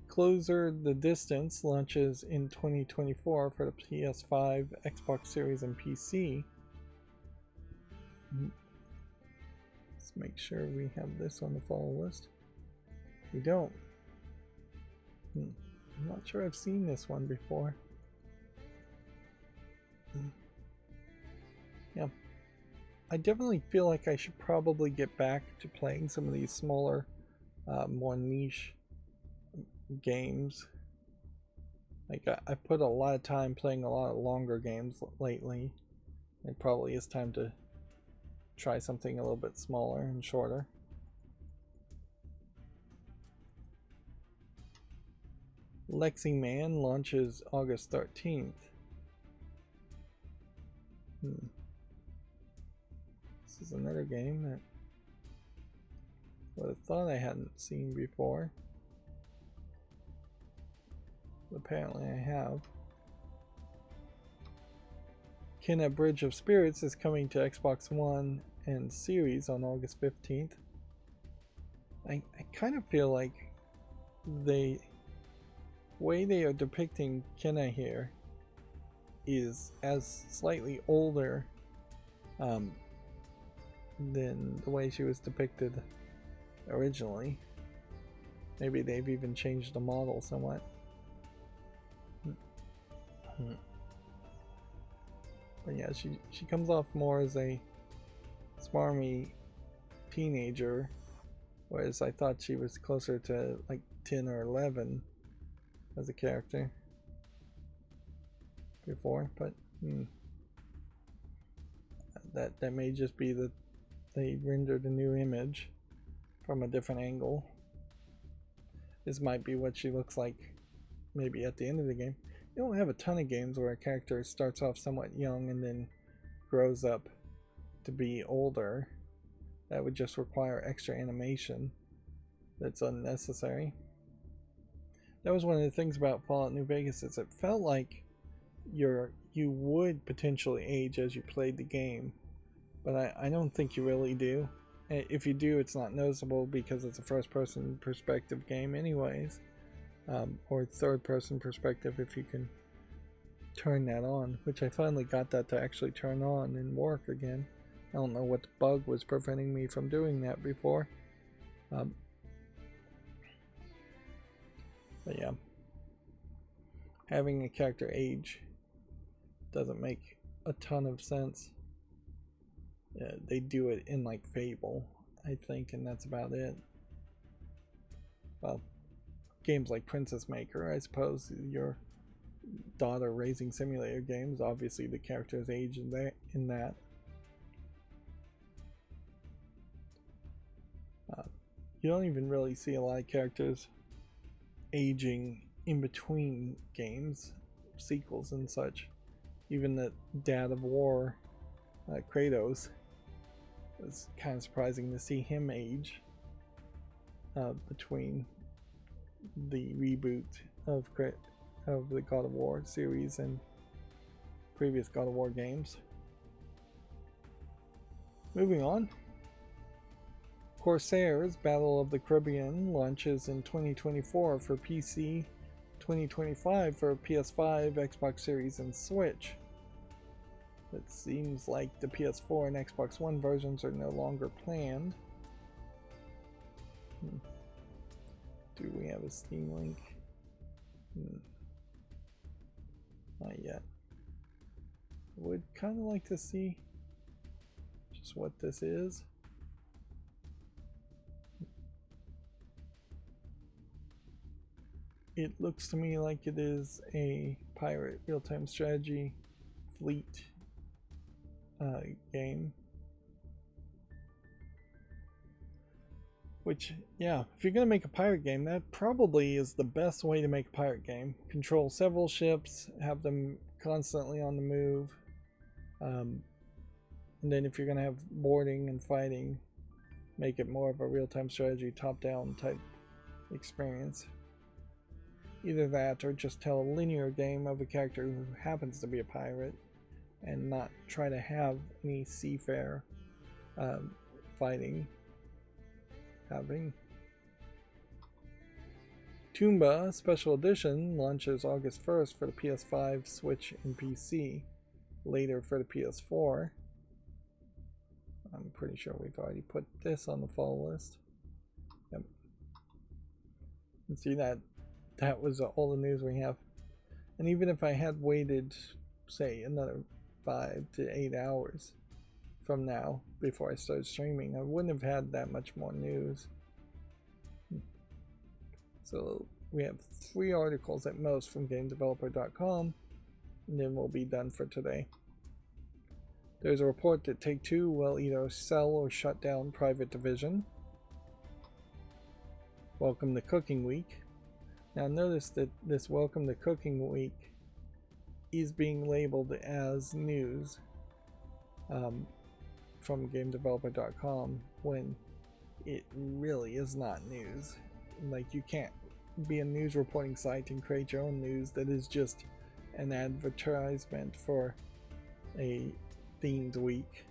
Closer The Distance launches in 2024 for the PS5, Xbox Series, and PC. Let's make sure we have this on the follow list. We don't. I'm not sure I've seen this one before. Yeah. I definitely feel like I should probably get back to playing some of these smaller, more niche games. Like I put a lot of time playing a lot of longer games lately. It probably is time to try something a little bit smaller and shorter. Lexing Man launches August 13th. This is another game that I would have thought I hadn't seen before. Apparently I have. Kena Bridge of Spirits is coming to Xbox One and Series on August 15th. I kind of feel like the way they are depicting Kena here is as slightly older than the way she was depicted originally. Maybe they've even changed the model somewhat. But yeah, she comes off more as a smarmy teenager, whereas I thought she was closer to like 10 or 11 as a character before. But that may just be that they rendered a new image from a different angle. This might be what she looks like maybe at the end of the game. You don't have a ton of games where a character starts off somewhat young and then grows up to be older, that would just require extra animation that's unnecessary. That was one of the things about Fallout New Vegas, is it felt like you would potentially age as you played the game, but I don't think you really do. If you do, it's not noticeable because it's a first-person perspective game anyways, or third-person perspective if you can turn that on, which I finally got that to actually turn on and work again. I don't know what bug was preventing me from doing that before. But yeah, having a character age doesn't make a ton of sense. They do it in like Fable, I think, and that's about it. Well, games like Princess Maker, I suppose, your daughter raising simulator games, obviously the characters age in that. You don't even really see a lot of characters aging in between games, sequels and such. Even the Dad of War, Kratos, it's kind of surprising to see him age between the reboot of the God of War series and previous God of War games. Moving on. Corsair's Battle of the Caribbean launches in 2024 for PC, 2025 for PS5, Xbox Series, and Switch. It seems like the PS4 and Xbox One versions are no longer planned. Do we have a Steam link? Not yet. I would kind of like to see just what this is. It looks to me like it is a pirate real-time strategy fleet game. Which, yeah, if you're going to make a pirate game, that probably is the best way to make a pirate game. Control several ships, have them constantly on the move. And then if you're going to have boarding and fighting, make it more of a real-time strategy, top-down type experience. Either that or just tell a linear game of a character who happens to be a pirate and not try to have any seafarer fighting. Toomba Special Edition launches August 1st for the PS5, Switch, and PC. Later for the PS4. I'm pretty sure we've already put this on the fall list. Yep. And see that was all the news we have. And even if I had waited, say, another 5 to 8 hours from now before I started streaming, I wouldn't have had that much more news. So we have 3 articles at most from GameDeveloper.com, and then we'll be done for today. There's a report that Take-Two will either sell or shut down Private Division. Welcome to Cooking Week. Now notice that this Welcome to Cooking Week is being labeled as news from GameDeveloper.com when it really is not news. Like, you can't be a news reporting site and create your own news that is just an advertisement for a themed week.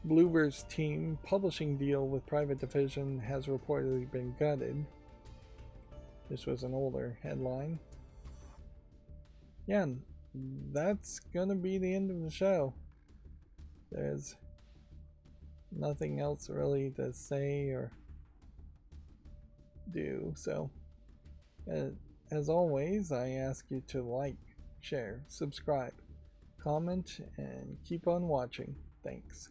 Bloober's team publishing deal with Private Division has reportedly been gutted. This was an older headline. Yeah, that's gonna be the end of the show. There's nothing else really to say or do, so as always, I ask you to like, share, subscribe, comment, and keep on watching. Thanks.